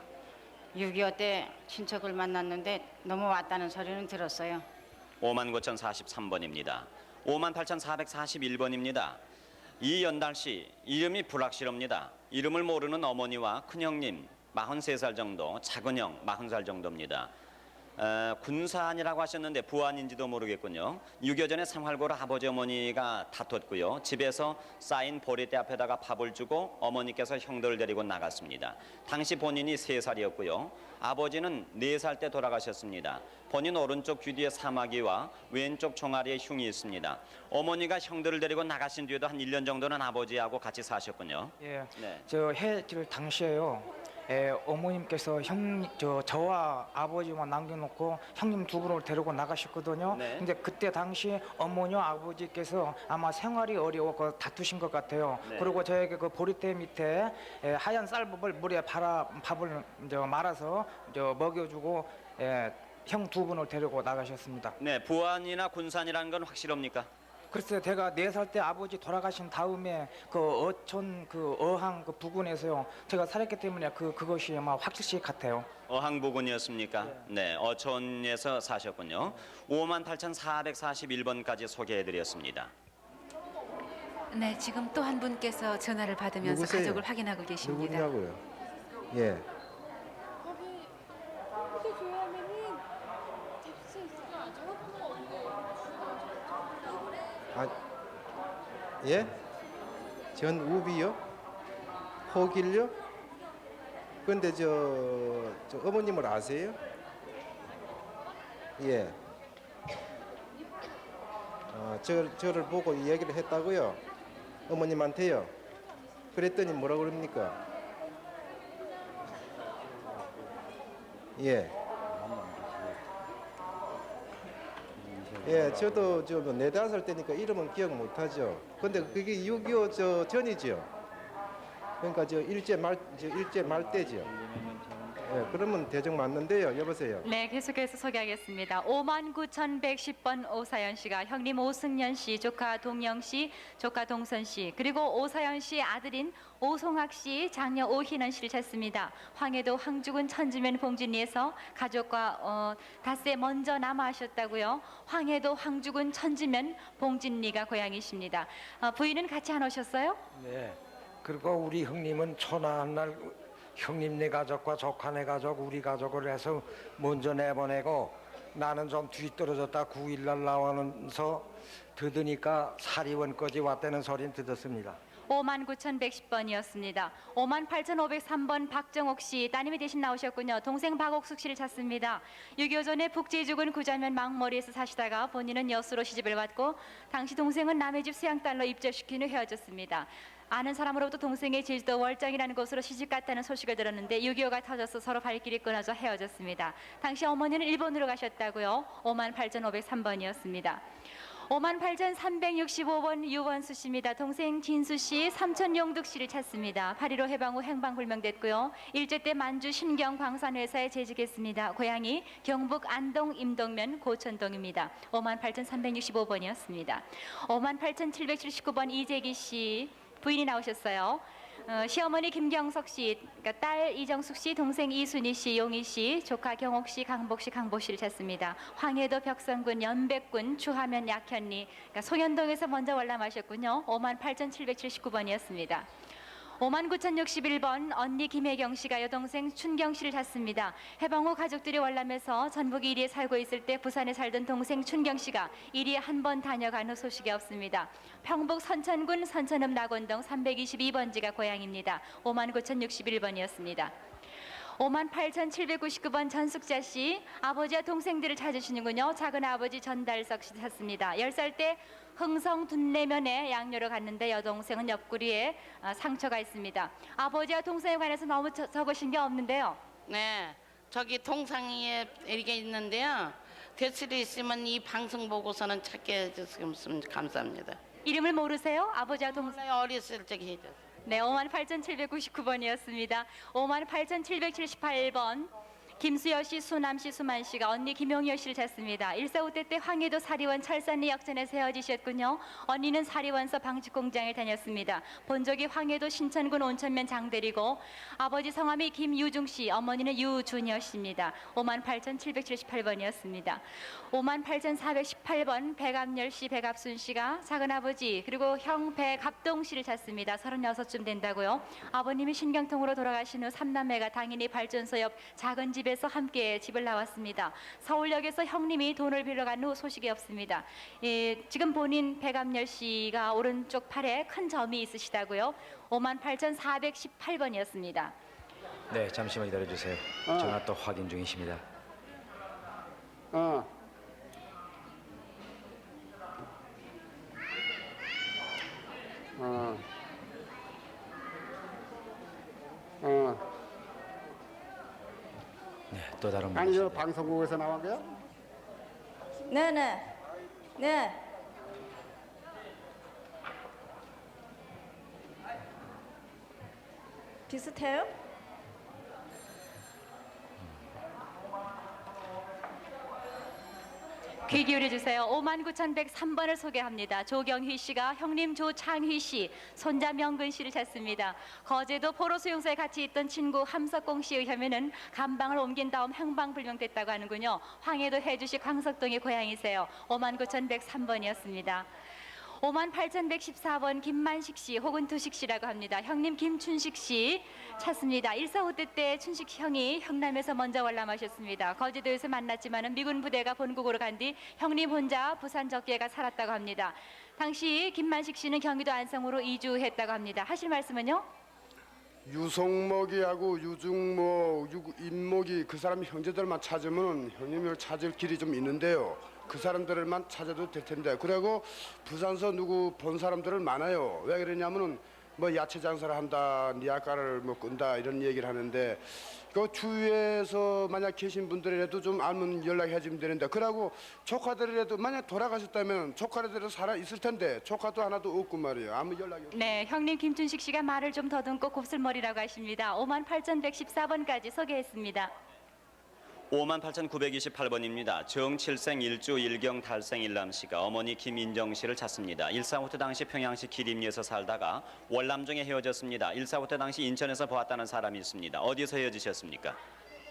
6.25 때 친척을 만났는데 넘어왔다는 소리는 들었어요. 59,043번입니다. 58,441번입니다. 이연달 씨 이름이 불확실합니다. 이름을 모르는 어머니와 큰형님 43살 정도, 작은형 40살 정도입니다. 군산이라고 하셨는데 부안인지도 모르겠군요. 6.25 전에 상활고로 아버지 어머니가 다퉜고요. 집에서 쌓인 보리대 앞에다가 밥을 주고 어머니께서 형들을 데리고 나갔습니다. 당시 본인이 3살이었고요. 아버지는 4살 때 돌아가셨습니다. 본인 오른쪽 귀 뒤에 사마귀와 왼쪽 종아리에 흉이 있습니다. 어머니가 형들을 데리고 나가신 뒤에도 한 1년 정도는 아버지하고 같이 사셨군요. 예, 네. 저 해질 당시에요. 어머님께서 저와 아버지만 남겨놓고 형님 두 분을 데리고 나가셨거든요. 네. 근데 그때 당시 어머니와 아버지께서 아마 생활이 어려워 다투신 것 같아요. 네. 그리고 저에게 그 보리대 밑에 하얀 쌀밥을 물에 밥을 말아서 먹여주고 형 두 분을 데리고 나가셨습니다. 네, 부안이나 군산이라는 건 확실합니까? 글쎄 제가 4살 때 아버지 돌아가신 다음에 그 어촌 그 어항 그 부근에서요 제가 살았기 때문에 그것이 아마 확실시 같아요. 어항 부근이었습니까? 네, 어촌에서 사셨군요. 58,441번까지 소개해드렸습니다. 네, 지금 또 한 분께서 전화를 받으면서 누구세요? 가족을 확인하고 계십니다. 누구냐고요? 예. 아, 예? 전우비요? 호길요? 근데 저 어머님을 아세요? 예. 저를 보고 이야기를 했다고요? 어머님한테요? 그랬더니 뭐라 그럽니까? 예. 예, 저도 4-5살 때니까 이름은 기억 못하죠. 근데 그게 6.25 전이죠. 그러니까 일제 말 때죠. 예, 그러면 대적 맞는데요. 여보세요. 네, 계속해서 소개하겠습니다. 59,110번 오사연 씨가 형님 오승연 씨, 조카 동영 씨, 조카 동선 씨, 그리고 오사연 씨 아들인 오송학 씨, 장녀 오희는 씨를 찾습니다. 황해도 황주군 천지면 봉진리에서 가족과 닷새 먼저 남아하셨다고요. 황해도 황주군 천지면 봉진리가 고향이십니다. 부인은 같이 안 오셨어요? 네. 그리고 우리 형님은 천안한 날 형님네 가족과 조카네 가족, 우리 가족을 해서 먼저 내보내고 나는 좀 뒤떨어졌다 9일날 나와서 듣으니까 사리원까지 왔다는 소리는 듣었습니다. 59,110번이었습니다. 58,503번 박정옥 씨 따님이 대신 나오셨군요. 동생 박옥숙 씨를 찾습니다. 6.25 전에 북지 죽은 구자면 망머리에서 사시다가 본인은 여수로 시집을 왔고 당시 동생은 남의 집 수양딸로 입주시킨 후 헤어졌습니다. 아는 사람으로부터 동생의 제주도 월장이라는 곳으로 시집 갔다는 소식을 들었는데 6.25가 터져서 서로 발길이 끊어져 헤어졌습니다. 당시 어머니는 일본으로 가셨다고요. 58,503번이었습니다. 58,365번 유원수 씨입니다. 동생 진수 씨, 삼촌 용득 씨를 찾습니다. 8.15 해방 후 행방불명됐고요. 일제 때 만주 신경 광산회사에 재직했습니다. 고향이 경북 안동 임동면 고천동입니다. 58,365번이었습니다. 58,779번 이재기 씨 부인이 나오셨어요. 시어머니 김경석 씨, 그러니까 딸 이정숙 씨, 동생 이순희 씨, 용희 씨, 조카 경옥 씨, 강복 씨, 강보 씨를 찾습니다. 황해도 벽성군 연백군 주하면 약현리, 그러니까 송현동에서 먼저 월남하셨군요. 58,779번이었습니다. 59,061번 언니 김혜경 씨가 여동생 춘경 씨를 찾습니다. 해방 후 가족들이 월남에서 전북 이리에 살고 있을 때 부산에 살던 동생 춘경 씨가 이리에 한 번 다녀간 후 소식이 없습니다. 평북 선천군 선천읍 낙원동 322번지가 고향입니다. 59,061번이었습니다. 58,799번 전숙자 씨, 아버지와 동생들을 찾으시는군요. 작은 아버지 전달석 씨 찾습니다. 10살 때 흥성 둔내면에 양료로 갔는데 여동생은 옆구리에 상처가 있습니다. 아버지와 동생에 관해서 너무 적으신 게 없는데요. 네, 저기 동상에 이렇게 있는데요. 대출이 있으면 이 방송 보고서는 찾게 해주시면 감사합니다. 이름을 모르세요? 아버지와 동생? 어렸을 적에 해줬어요. 네, 58,799번이었습니다. 58,778번 김수여 씨, 수남 씨, 수만 씨가 언니 김용여 씨를 찾습니다. 145대 때 황해도 사리원 철산리 역전에서 헤어지셨군요. 언니는 사리원서 방직공장에 다녔습니다. 본적이 황해도 신천군 온천면 장대리고 아버지 성함이 김유중 씨, 어머니는 유준여 씨입니다. 58,778번이었습니다. 58,418번 백암열 씨, 백압순 씨가 작은아버지 그리고 형 백압동 씨를 찾습니다. 36쯤 된다고요. 아버님이 신경통으로 돌아가신 후 3남매가 당연히 발전소 옆 작은 집에서 함께 집을 나왔습니다. 서울역에서 형님이 돈을 빌려 간 후 소식이 없습니다. 지금 본인 백암열 씨가 오른쪽 팔에 큰 점이 있으시다고요. 58,418번이었습니다. 네, 잠시만 기다려 주세요. 전화 또 확인 중이십니다. 어. 네, 또 다른 분. 아니 저 방송국에서 나온 거야? 네네. 네. 비슷해요? 귀 기울여 주세요. 59,103번을 소개합니다. 조경휘 씨가 형님 조창휘 씨, 손자 명근 씨를 찾습니다. 거제도 포로 수용소에 같이 있던 친구 함석공 씨에 의하면은 감방을 옮긴 다음 행방불명됐다고 하는군요. 황해도 해주시 광석동의 고향이세요. 59,103번이었습니다. 58,114번 김만식 씨 혹은 두식 씨라고 합니다. 형님 김춘식 씨 찾습니다. 145대 때 춘식 형이 형남에서 먼저 월남하셨습니다. 거제도에서 만났지만은 미군 부대가 본국으로 간 뒤 형님 혼자 부산 적계가 살았다고 합니다. 당시 김만식 씨는 경기도 안성으로 이주했다고 합니다. 하실 말씀은요? 유성목이하고 유중목, 임목이 그 사람 형제들만 찾으면 형님을 찾을 길이 좀 있는데요. 그 사람들만 찾아도 될 텐데. 그리고 부산서 누구 본 사람들은 많아요. 왜 그러냐면은 뭐 야채 장사를 한다, 니아까를 뭐 끈다 이런 얘기를 하는데 그 주위에서 만약 계신 분들이라도 좀 알면 연락해 주면 되는데. 그러고 조카들이라도 만약 돌아가셨다면 조카들도 살아 있을 텐데 조카도 하나도 없고 말이에요. 아무 연락이 없어요. 네, 형님 김춘식 씨가 말을 좀 더듬고 곱슬머리라고 하십니다. 58,114번까지 소개했습니다. 58,928번입니다. 정칠생 일주 일경 탈생 일남씨가 어머니 김인정 씨를 찾습니다. 145때 당시 평양시 기림리에서 살다가 월남중에 헤어졌습니다. 145때 당시 인천에서 보았다는 사람이 있습니다. 어디서 헤어지셨습니까?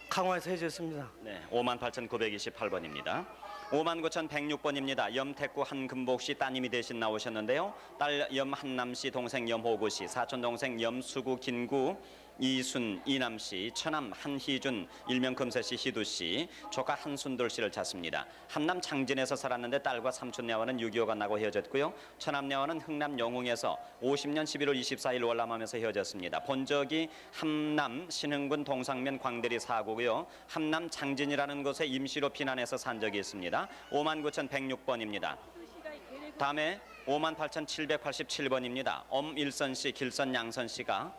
강화에서 헤어졌습니다. 네, 58,928번입니다. 59,106번입니다. 염택구 한금복 씨 따님이 대신 나오셨는데요. 딸 염한남 씨, 동생 염호구 씨, 사촌 동생 염수구, 긴구, 이순, 이남 씨, 처남 한희준, 일명 금세 씨, 희두 씨, 조카 한순돌 씨를 찾습니다. 한남 창진에서 살았는데 딸과 삼촌녀와는 6.25가 나고 헤어졌고요. 처남녀와는 흥남 영흥에서 50년 11월 24일 월남하면서 헤어졌습니다. 본적이 함남 신흥군 동상면 광대리 4구고요. 함남 창진이라는 곳에 임시로 피난해서 산 적이 있습니다. 59,106번입니다. 다음에 58,787번입니다. 엄일선 씨, 길선 양선 씨가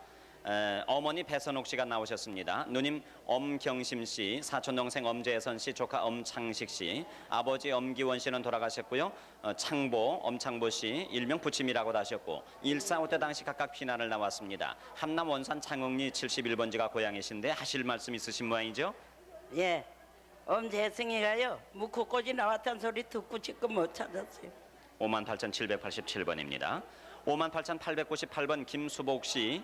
어머니 배선옥 씨가 나오셨습니다. 누님 엄경심 씨, 사촌 동생 엄재선 씨, 조카 엄창식 씨, 아버지 엄기원 씨는 돌아가셨고요. 창보, 엄창보 씨, 일명 부침이라고 하셨고 145때 당시 각각 피난을 나왔습니다. 함남 원산 창흥리 71번지가 고향이신데 하실 말씀 있으신 모양이죠? 예, 엄재승이가요 묵고꼬지 나왔다는 소리 듣고 지금 못 찾았어요. 58,787번입니다. 58,898번 김수복 씨,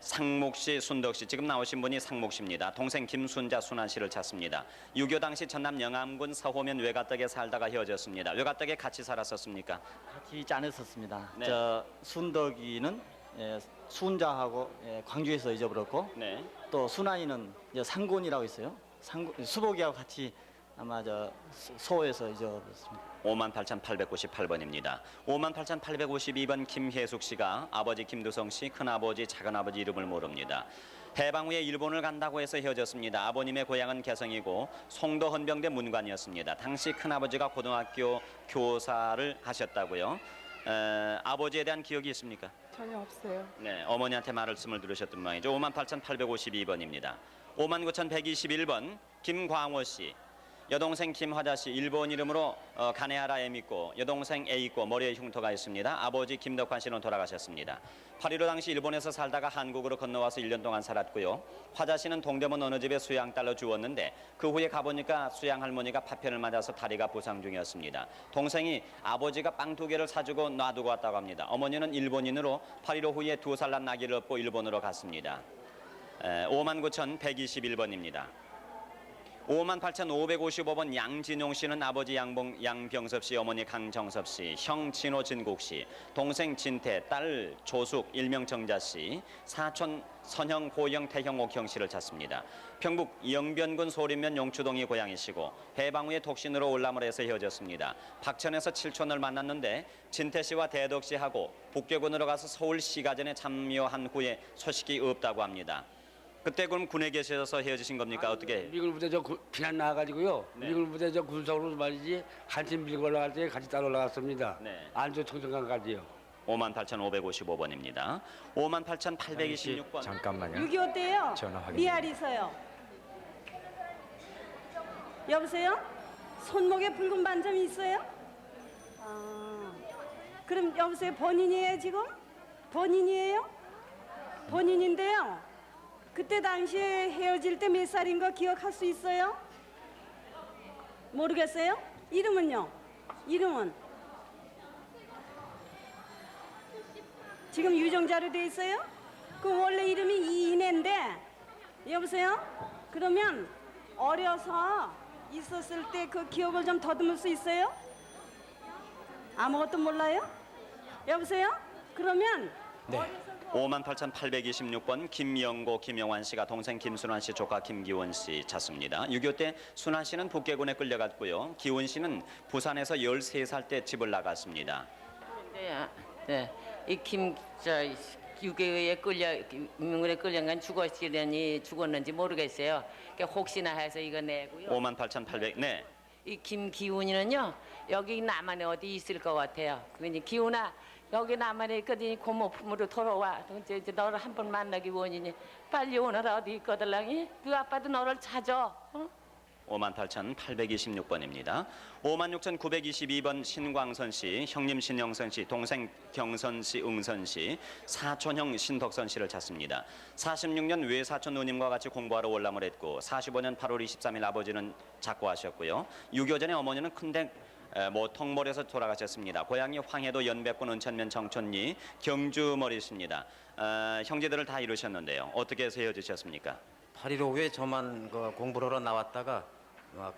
상목 씨, 순덕 씨, 지금 나오신 분이 상목 씨입니다. 동생 김순자, 순한 씨를 찾습니다. 6.25 당시 전남 영암군 서호면 외가떡에 살다가 헤어졌습니다. 외가떡에 같이 살았었습니까? 같이 있지 않았었습니다. 네. 저 순덕이는 순자하고 광주에서 잊어버렸고 또 순환이는 상곤이라고 있어요. 수복이하고 같이 아마 저 소에서 잊어버렸습니다. 58,898번입니다. 58,852번 김혜숙 씨가 아버지 김두성 씨, 큰아버지, 작은아버지 이름을 모릅니다. 해방 후에 일본을 간다고 해서 헤어졌습니다. 아버님의 고향은 개성이고 송도 헌병대 문관이었습니다. 당시 큰아버지가 고등학교 교사를 하셨다고요. 아버지에 대한 기억이 있습니까? 전혀 없어요. 네, 어머니한테 말씀을 들으셨던 모양이죠. 58,852번입니다. 59,121번 김광호 씨. 여동생 김화자 씨 일본 이름으로 가네하라 M 있고 여동생 A 있고 머리에 흉터가 있습니다. 아버지 김덕환 씨는 돌아가셨습니다. 8.15 당시 일본에서 살다가 한국으로 건너와서 1년 동안 살았고요. 화자 씨는 동대문 어느 집에 수양딸로 주었는데 그 후에 가보니까 수양 할머니가 파편을 맞아서 다리가 부상 중이었습니다. 동생이 아버지가 빵 2개를 사주고 놔두고 왔다고 합니다. 어머니는 일본인으로 8.15 후에 2살 난 아기를 업고 일본으로 갔습니다. 59,121번입니다. 58,555번 양진용 씨는 아버지 양병섭 씨, 어머니 강정섭 씨, 형 진호 진국 씨, 동생 진태, 딸 조숙, 일명 정자 씨, 사촌 선형, 고형, 태형, 옥형 씨를 찾습니다. 평북 영변군 소림면 용추동이 고향이시고 해방 후에 독신으로 올라물에서 헤어졌습니다. 박천에서 칠촌을 만났는데 진태 씨와 대덕 씨하고 북계군으로 가서 서울 시가전에 참여한 후에 소식이 없다고 합니다. 그때 그럼 군에 계셔서 헤어지신 겁니까? 어떻게? 미군 부대 저 피난 나와가지고요. 네. 미군 부대 저 군성으로 말이지 한참 밀고 올라갈 때 같이 따라 올라갔습니다. 네. 안주 청정강까지요. 58,555번입니다. 58,826번. 잠깐만요. 6.25 때요. 전화 확인. 미아리서요. 여보세요? 손목에 붉은 반점이 있어요? 그럼 여보세요? 본인이에요 지금? 본인이에요? 본인인데요. 그때 당시에 헤어질 때 몇 살인 거 기억할 수 있어요? 모르겠어요? 이름은요? 이름은? 지금 유정자로 돼 있어요? 그 원래 이름이 이인혜인데 여보세요? 그러면 어려서 있었을 때 그 기억을 좀 더듬을 수 있어요? 아무것도 몰라요? 여보세요? 그러면 네. 58,826번 김영고, 김영환 씨가 동생 김순환 씨, 조카 김기원 씨 찾습니다. 6.25 때 순환 씨는 북계군에 끌려갔고요. 기원 씨는 부산에서 13살 때 집을 나갔습니다. 네, 이김 6.25에 민군에 끌려간 죽었으려니 죽었는지 모르겠어요. 그러니까 혹시나 해서 이거 내고요. 58,800. 네. 이 김기훈이는요 여기 남한에 어디 있을 것 같아요. 그러니 기훈아 여기 남한에 있거든요. 고모품으로 돌아와. 이제 너를 한 번 만나기 원이니 빨리 오너라. 어디 있거들랑이? 네 아빠도 너를 찾아. 어? 58,826번입니다. 56,922번 신광선 씨, 형님 신영선 씨, 동생 경선 씨, 응선 씨, 사촌형 신덕선 씨를 찾습니다. 46년 외사촌 누님과 같이 공부하러 월남을 했고 45년 8월 23일 아버지는 작고하셨고요. 6.25 전에 어머니는 큰댁 모통몰에서 돌아가셨습니다. 고향이 황해도 연백군 은천면 정촌리 경주머리십니다. 형제들을 다 이루셨는데요. 어떻게 해서 헤어지셨습니까? 8.15 후에 저만 공부를 하러 나왔다가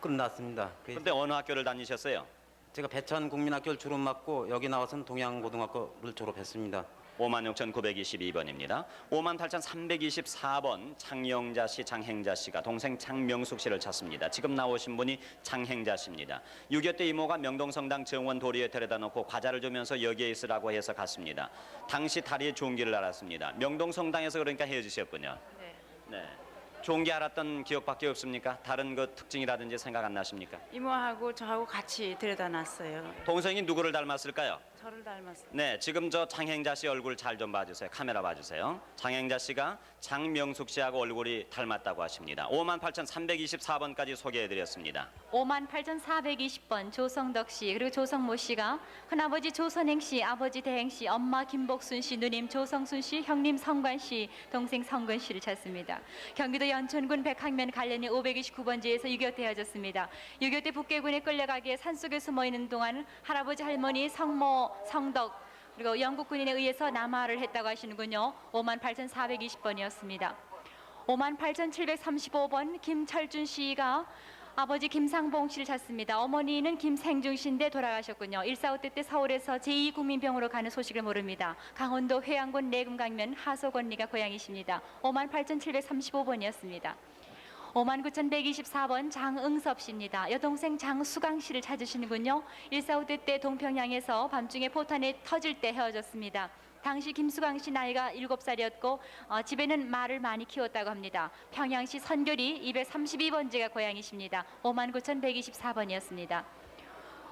끝났습니다. 그런데 어느 학교를 다니셨어요? 제가 배천국민학교를 졸업 맞고 여기 나와서는 동양고등학교를 졸업했습니다. 56,922번입니다. 58,324번 장영자 씨, 장행자 씨가 동생 장명숙 씨를 찾습니다. 지금 나오신 분이 장행자 씨입니다. 6.25 때 이모가 명동성당 정원 도리에 데려다 놓고 과자를 주면서 여기에 있으라고 해서 갔습니다. 당시 다리에 종기를 알았습니다. 명동성당에서 그러니까 헤어지셨군요. 네. 종기 알았던 기억밖에 없습니까? 다른 그 특징이라든지 생각 안 나십니까? 이모하고 저하고 같이 데려다 놨어요. 동생이 누구를 닮았을까요? 저를 닮았어요. 네, 지금 저 장행자 씨 얼굴 잘 좀 봐주세요. 카메라 봐주세요. 장행자 씨가 장명숙 씨하고 얼굴이 닮았다고 하십니다. 58,324번까지 소개해드렸습니다. 58,420번 조성덕 씨 그리고 조성모 씨가 큰아버지 조선행 씨, 아버지 대행 씨, 엄마 김복순 씨, 누님 조성순 씨, 형님 성관 씨, 동생 성근 씨를 찾습니다. 경기도 연천군 백학면 관련이 529번지에서 6.25 때 헤어졌습니다. 6.25 때 북계군에 끌려가기에 산속에 숨어있는 동안 할아버지 할머니 성모, 성덕 그리고 영국 군인에 의해서 남하를 했다고 하시는군요. 58,420번이었습니다. 58,735번 김철준 씨가 아버지 김상봉 씨를 찾습니다. 어머니는 김생중 씨인데 돌아가셨군요. 1.45 때 서울에서 제2국민병으로 가는 소식을 모릅니다. 강원도 회양군 내금강면 하소건리가 고향이십니다. 58,735번이었습니다. 59,124번 장응섭 씨입니다. 여동생 장수강 씨를 찾으시는군요. 1.45 때 동평양에서 밤중에 포탄이 터질 때 헤어졌습니다. 당시 김수강 씨 나이가 7살이었고 집에는 말을 많이 키웠다고 합니다. 평양시 선교리 232번지가 고향이십니다. 59,124번이었습니다.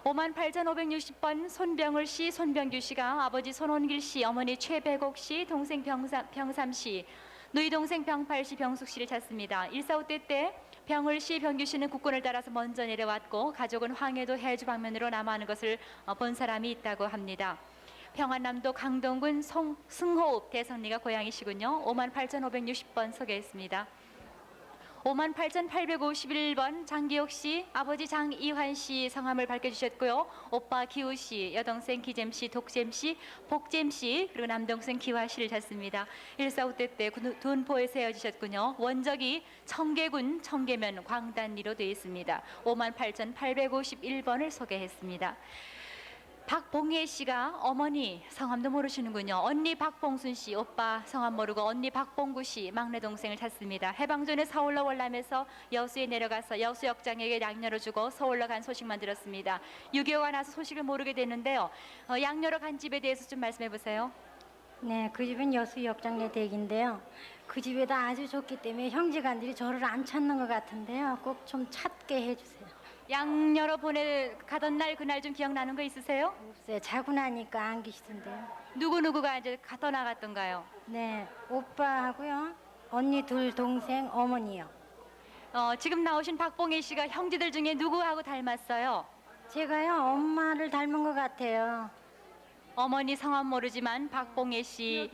58,560번 손병을 씨, 손병규 씨가 아버지 손원길 씨, 어머니 최백옥 씨, 동생 병삼 씨, 누이 동생 병팔 씨, 병숙 씨를 찾습니다. 1.45 때 병을시 병규 씨는 국군을 따라서 먼저 내려왔고 가족은 황해도 해주 방면으로 남아하는 것을 본 사람이 있다고 합니다. 평안남도 강동군 승호읍 대성리가 고향이시군요. 58,560번 소개했습니다. 58,851번 장기옥 씨, 아버지 장이환 씨 성함을 밝혀주셨고요. 오빠 기우 씨, 여동생 기잼 씨, 독잼 씨, 복잼 씨, 그리고 남동생 기화 씨를 찾습니다. 145대 때 둔포에서 헤어지셨군요. 원적이 청계군 청계면 광단리로 되어 있습니다. 58,851번을 소개했습니다. 박봉혜 씨가 어머니 성함도 모르시는군요. 언니 박봉순 씨, 오빠 성함 모르고 언니 박봉구 씨, 막내 동생을 찾습니다. 해방전에 서울로 월남에서 여수에 내려가서 여수 역장에게 양녀를 주고 서울로 간 소식만 들었습니다. 6.25가 나서 소식을 모르게 되는데요. 양녀로 간 집에 대해서 좀 말씀해 보세요. 네, 그 집은 여수 역장내 댁인데요. 그 집에다 아주 좋기 때문에 형제간들이 저를 안 찾는 것 같은데요. 꼭 좀 찾게 해주세요. 양녀로 가던 날 그날 좀 기억나는 거 있으세요? 없어요. 자고 나니까 안 계시던데요. 누구누구가 이제 떠나갔던가요? 네, 오빠하고요. 언니 둘 동생 어머니요. 지금 나오신 박봉혜 씨가 형제들 중에 누구하고 닮았어요? 제가요 엄마를 닮은 것 같아요. 어머니 성함 모르지만 박봉혜 씨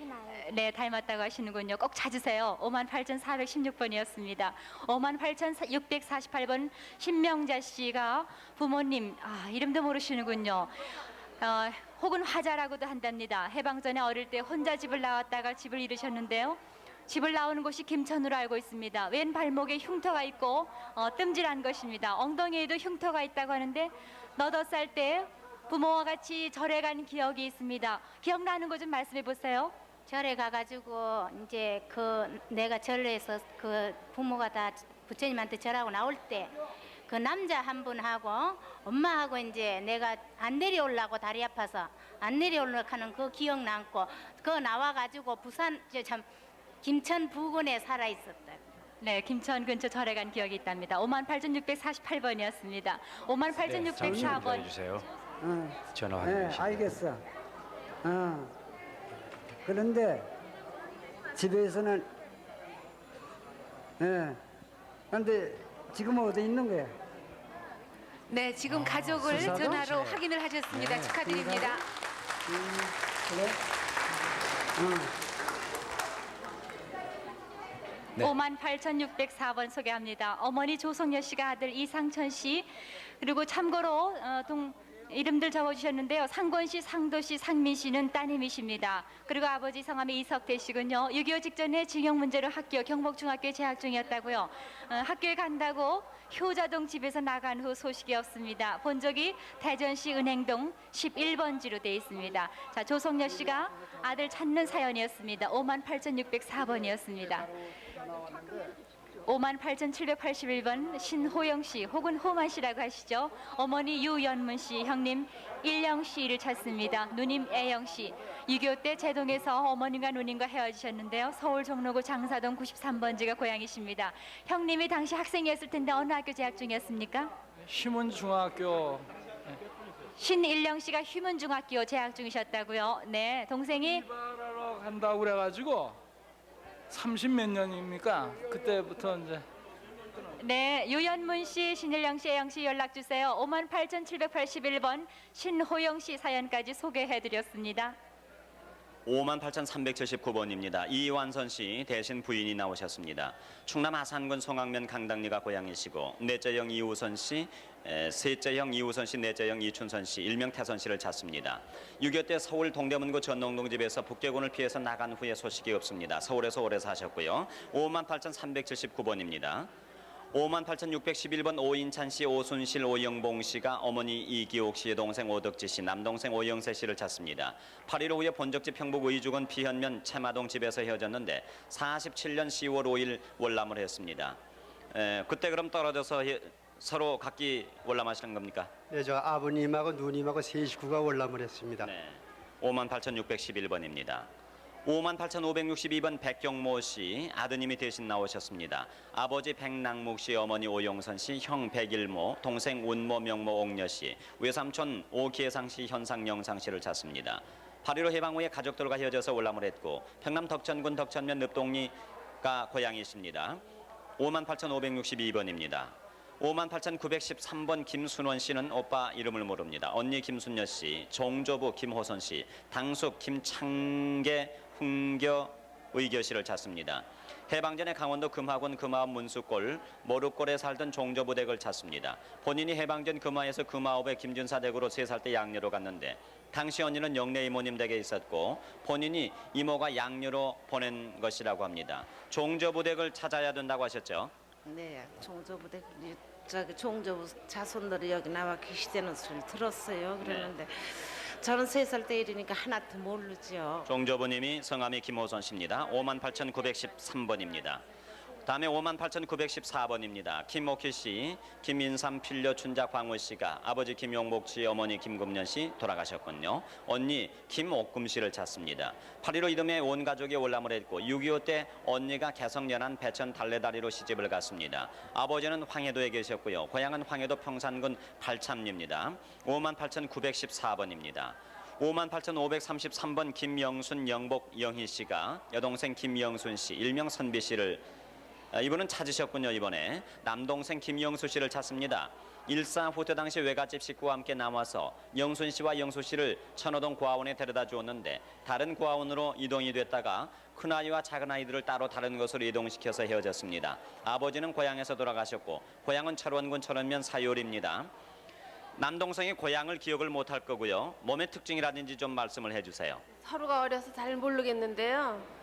네, 닮았다고 하시는군요. 꼭 찾으세요. 58,416번이었습니다. 58,648번 신명자 씨가 부모님 이름도 모르시는군요. 혹은 화자라고도 한답니다. 해방 전에 어릴 때 혼자 집을 나왔다가 집을 잃으셨는데요. 집을 나오는 곳이 김천으로 알고 있습니다. 왼 발목에 흉터가 있고 뜸질한 것입니다. 엉덩이에도 흉터가 있다고 하는데 8살 때 부모와 같이 절에 간 기억이 있습니다. 기억나는 거 좀 말씀해 보세요. 절에 가가지고 이제 내가 절에서 부모가 다 부처님한테 절하고 나올 때 그 남자 한 분하고 엄마하고 이제 내가 안 내려오려고 다리 아파서 안 내려오려고 하는 그 기억 남고 나와가지고 김천 부근에 살아 있었다. 네, 김천 근처 절에 간 기억이 있답니다. 58,648번이었습니다. 58,604번. 주세요. 전화 네, 확인해 알겠어. 그런데 집에서는 그런데 지금 어디 있는 거야? 네, 지금 가족을 수사도? 전화로 확인을 하셨습니다. 네, 축하드립니다. 그래? 58,604번 소개합니다. 어머니 조성여 씨가 아들 이상천 씨, 그리고 참고로 이름들 적어주셨는데요. 상권 씨, 상도 씨, 상민 씨는 따님이십니다. 그리고 아버지 성함이 이석태 씨군요. 6.25 직전에 징용 문제로 경복중학교에 재학 중이었다고요. 학교에 간다고 효자동 집에서 나간 후 소식이 없습니다. 본적이 대전시 은행동 11번지로 되어 있습니다. 자, 조성여 씨가 아들 찾는 사연이었습니다. 58,604번이었습니다. 58,781번 신호영 씨 혹은 호만 씨라고 하시죠. 어머니 유연문 씨, 형님 일영 씨를 찾습니다. 누님 애영 씨. 6.25 때 제동에서 어머님과 누님과 헤어지셨는데요. 서울 종로구 장사동 93번지가 고향이십니다. 형님이 당시 학생이었을 텐데 어느 학교 재학 중이었습니까? 휘문중학교. 신일영 씨가 휘문중학교 재학 중이셨다고요. 네, 동생이 일하러 간다고 그래가지고 30몇 년입니까? 그때부터 이제. 네, 유연문 씨, 신일영 씨, 애영 씨 연락 주세요. 58,781번 신호영 씨 사연까지 소개해드렸습니다. 58,379번입니다. 이완선 씨 대신 부인이 나오셨습니다. 충남 아산군 송악면 강당리가 고향이시고 넷째형 이우선 씨, 셋째형 이우선 씨, 넷째형 이춘선 씨, 일명 태선 씨를 찾습니다. 6.25 때 서울 동대문구 전농동 집에서 북괴군을 피해서 나간 후에 소식이 없습니다. 서울에서 오래 사셨고요. 58,379번입니다. 58,611번 오인찬 씨, 오순실, 오영봉 씨가 어머니 이기옥 씨의 동생 오덕지 씨, 남동생 오영세 씨를 찾습니다. 8.15 후에 본적지 평북 의주군 비현면 채마동 집에서 헤어졌는데 47년 10월 5일 월남을 했습니다. 그때 그럼 떨어져서 서로 각기 월남하시는 겁니까? 네, 저 아버님하고 누님하고 세 식구가 월남을 했습니다. 네. 58,611번입니다. 58,562번 백경모 씨, 아드님이 대신 나오셨습니다. 아버지 백낙묵 씨, 어머니 오용선 씨, 형 백일모, 동생 운모, 명모, 옥녀 씨, 외삼촌 오기예상 씨, 현상, 영상 씨를 찾습니다. 8.15 해방 후에 가족들과 헤어져서 월남을 했고 평남 덕천군 덕천면 늪동리가 고향이십니다. 58,562번입니다. 58,913번 김순원 씨는 오빠 이름을 모릅니다. 언니 김순여 씨, 종조부 김호선 씨, 당숙 김창계 훈교 의교 씨를 찾습니다. 해방전에 강원도 금화군 금화읍 문수골 모루골에 살던 종조부 댁을 찾습니다. 본인이 해방전 금화에서 금화읍의 김준사 댁으로 3살 때 양녀로 갔는데 당시 언니는 영내 이모님 댁에 있었고 본인이 이모가 양녀로 보낸 것이라고 합니다. 종조부 댁을 찾아야 된다고 하셨죠? 네, 종조부대 저기 종조부 자손들이 여기 나와 계시다는 소리 들었어요. 그러는데 저는 3살 때 일이니까 하나도 모르죠. 종조부님이 성함이 김호선 씨입니다. 58,913번입니다. 다음에 58,914번입니다. 김옥희 씨, 김인삼 필려 춘자 광우 씨가 아버지 김용복 씨, 어머니 김금년 씨 돌아가셨군요. 언니 김옥금 씨를 찾습니다. 8.15 이듬해 온 가족이 올람을 했고 6.25 때 언니가 개성연안 배천 달래다리로 시집을 갔습니다. 아버지는 황해도에 계셨고요. 고향은 황해도 평산군 발참리입니다. 58,914번입니다. 58,533번 김영순, 영복, 영희 씨가 여동생 김영순 씨, 일명 선비 씨를 이분은 찾으셨군요. 이번에 남동생 김영수 씨를 찾습니다. 1.4 후퇴 당시 외갓집 식구와 함께 나와서 영순 씨와 영수 씨를 천호동 고아원에 데려다 주었는데 다른 고아원으로 이동이 됐다가 큰아이와 작은아이들을 따로 다른 곳으로 이동시켜서 헤어졌습니다. 아버지는 고향에서 돌아가셨고 고향은 철원군 철원면 사유리입니다. 남동생이 고향을 기억을 못할 거고요. 몸의 특징이라든지 좀 말씀을 해주세요. 서로가 어려서 잘 모르겠는데요.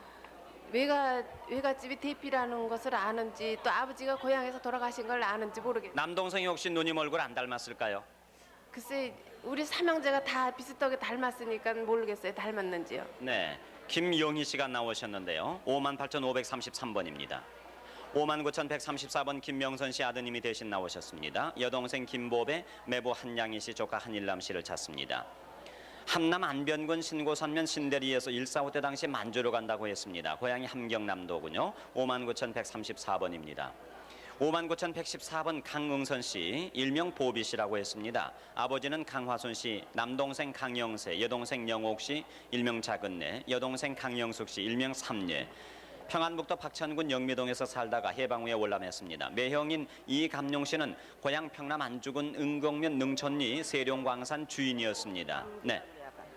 외갓집이 대피라는 것을 아는지 또 아버지가 고향에서 돌아가신 걸 아는지 모르겠어요. 남동생이 혹시 누님 얼굴 안 닮았을까요? 글쎄 우리 삼형제가 다 비슷하게 닮았으니까 모르겠어요. 닮았는지요. 네, 김용희 씨가 나오셨는데요. 58,533번입니다. 59,134번 김명선 씨 아드님이 대신 나오셨습니다. 여동생 김보배, 매부 한양희 씨, 조카 한일남 씨를 찾습니다. 함남 안변군 신고선면 신대리에서 1.4 후퇴 당시 만주로 간다고 했습니다. 고향이 함경남도군요. 59,134번입니다. 59,114번 강응선 씨, 일명 보비 씨라고 했습니다. 아버지는 강화순 씨, 남동생 강영세, 여동생 영옥 씨, 일명 작은내, 여동생 강영숙 씨, 일명 삼례. 평안북도 박천군 영미동에서 살다가 해방 후에 월남했습니다. 매형인 이감룡 씨는 고향 평남 안주군 응곡면 능천리 세룡광산 주인이었습니다. 네.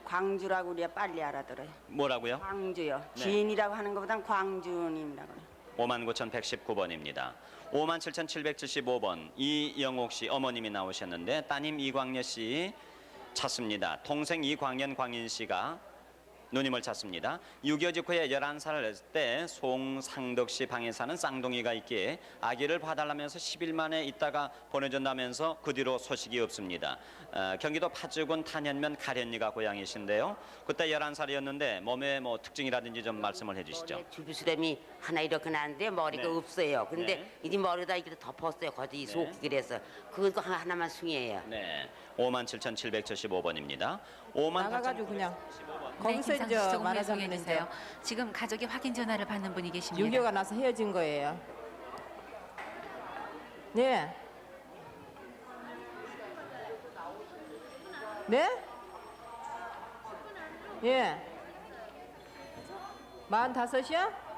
광주라고 우리가 빨리 알아들어요. 뭐라고요? 광주요. 네. 지인이라고 하는 것보단 광주님이라고 그래요. 59,119번입니다. 57,775번 이영옥 씨 어머님이 나오셨는데 따님 이광녀 씨 찾습니다. 동생 이광연 광인 씨가 누님을 찾습니다. 6.25 직후에 11살 때 송상덕 씨 방에 사는 쌍둥이가 있기에 아기를 봐달라면서 10일 만에 있다가 보내준다면서 그 뒤로 소식이 없습니다. 경기도 파주군 탄현면 가련리가 고향이신데요. 그때 11살이었는데 몸의 뭐 특징이라든지 좀 말씀을 해주시죠. 주부수렴이 하나 이렇게 나는데 머리가 네. 없어요. 근데 네. 이제 머리다 이렇게 덮었어요. 거기 속이 그래서 그거 하나만 숭이에요. 네, 57,775번입니다. 나가가지고 그냥 거기서 김상수 씨 이제 조금 말하자면 소개해 주세요. 지금 가족이 확인 전화를 받는 분이 계십니다. 6.25가 나서 헤어진 거예요. 네. 네? 예. 45이야?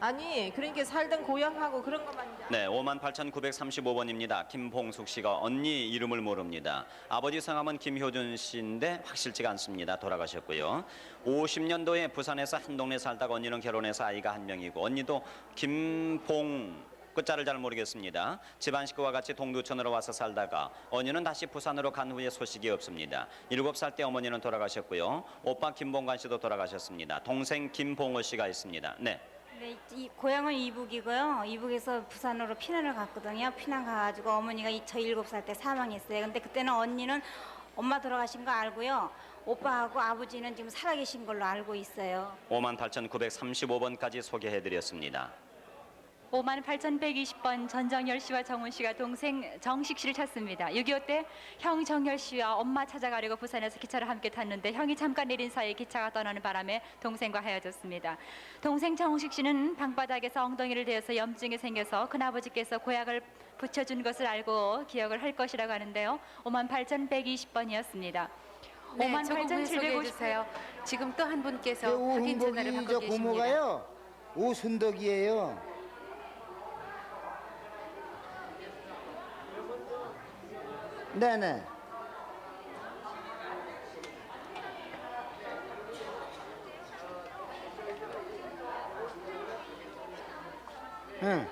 아니, 그러니까 살던 고향하고 그런 것만 이제 네, 58,935번입니다. 김봉숙 씨가 언니 이름을 모릅니다. 아버지 성함은 김효준 씨인데 확실치가 않습니다. 돌아가셨고요. 50년도에 부산에서 한 동네 살다가 언니는 결혼해서 아이가 한 명이고 언니도 김봉 끝자를 잘 모르겠습니다. 집안 식구와 같이 동두천으로 와서 살다가 언니는 다시 부산으로 간 후에 소식이 없습니다. 7살 때 어머니는 돌아가셨고요. 오빠 김봉관 씨도 돌아가셨습니다. 동생 김봉호 씨가 있습니다. 네. 네, 고향은 이북이고요. 이북에서 부산으로 피난을 갔거든요. 피난 가가지고 어머니가 저 7살 때 사망했어요. 근데 그때는 언니는 엄마 돌아가신 거 알고요. 오빠하고 아버지는 지금 살아계신 걸로 알고 있어요. 58,935번까지 소개해드렸습니다. 58,120번 전정열 씨와 정훈 씨가 동생 정식 씨를 찾습니다. 6.25 때 형 정열 씨와 엄마 찾아가려고 부산에서 기차를 함께 탔는데 형이 잠깐 내린 사이에 기차가 떠나는 바람에 동생과 헤어졌습니다. 동생 정식 씨는 방바닥에서 엉덩이를 대어서 염증이 생겨서 큰아버지께서 고약을 붙여준 것을 알고 기억을 할 것이라고 하는데요. 58,120번이었습니다. 네, 조금 후에 소개해 주세요. 지금 또 한 분께서 확인 전화를 받고 저 계십니다. 고모가요 오순덕이에요. 네네. 응.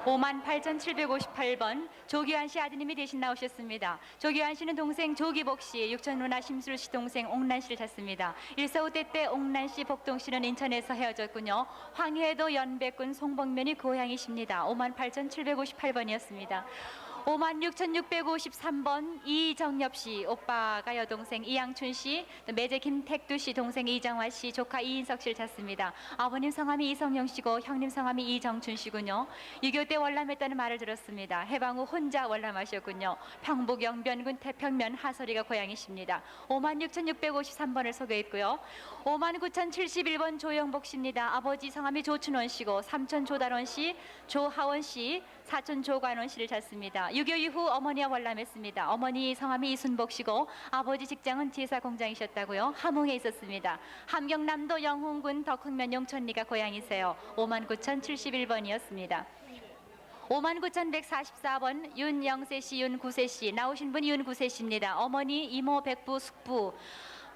58,758번 조기환 씨 아드님이 대신 나오셨습니다. 조기환 씨는 동생 조기복 씨, 육촌 누나 심술 씨 동생 옥란 씨를 찾습니다. 145대 때 옥란 씨, 복동 씨는 인천에서 헤어졌군요. 황해도 연백군 송복면이 고향이십니다. 58,758번이었습니다. 56,653번 이정엽 씨, 오빠가 여동생 이양춘 씨, 또 매제 김택두 씨, 동생 이정화 씨, 조카 이인석 씨를 찾습니다. 아버님 성함이 이성영 씨고 형님 성함이 이정춘 씨군요. 6.25 때 월남했다는 말을 들었습니다. 해방 후 혼자 월남하셨군요. 평북 영변군 태평면 하소리가 고향이십니다. 56,653번을 소개했고요. 59,071번 조영복 씨입니다. 아버지 성함이 조춘원 씨고 삼촌 조달원 씨, 조하원 씨, 사촌 조관원 씨를 찾습니다. 6.25 이후 어머니와 월남했습니다. 어머니 성함이 이순복 씨고 아버지 직장은 제사 공장이셨다고요. 함흥에 있었습니다. 함경남도 영흥군 덕흥면 용천리가 고향이세요. 59,071번이었습니다. 59,144번 윤영세 씨, 윤구세 씨. 나오신 분이 윤구세 씨입니다. 어머니, 이모, 백부, 숙부.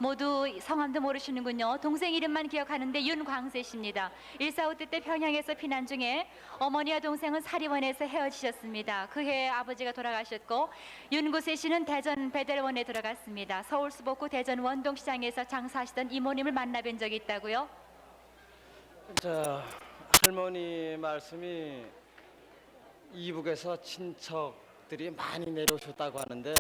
모두 성함도 모르시는군요. 동생 이름만 기억하는데 윤광세 씨입니다. 145때 때 평양에서 피난 중에 어머니와 동생은 사리원에서 헤어지셨습니다. 그 해에 아버지가 돌아가셨고 윤구세 씨는 대전 배달원에 들어갔습니다. 서울 수복구 대전 원동시장에서 장사하시던 이모님을 만나뵌 적이 있다고요? 자, 할머니 말씀이 이북에서 친척들이 많이 내려오셨다고 하는데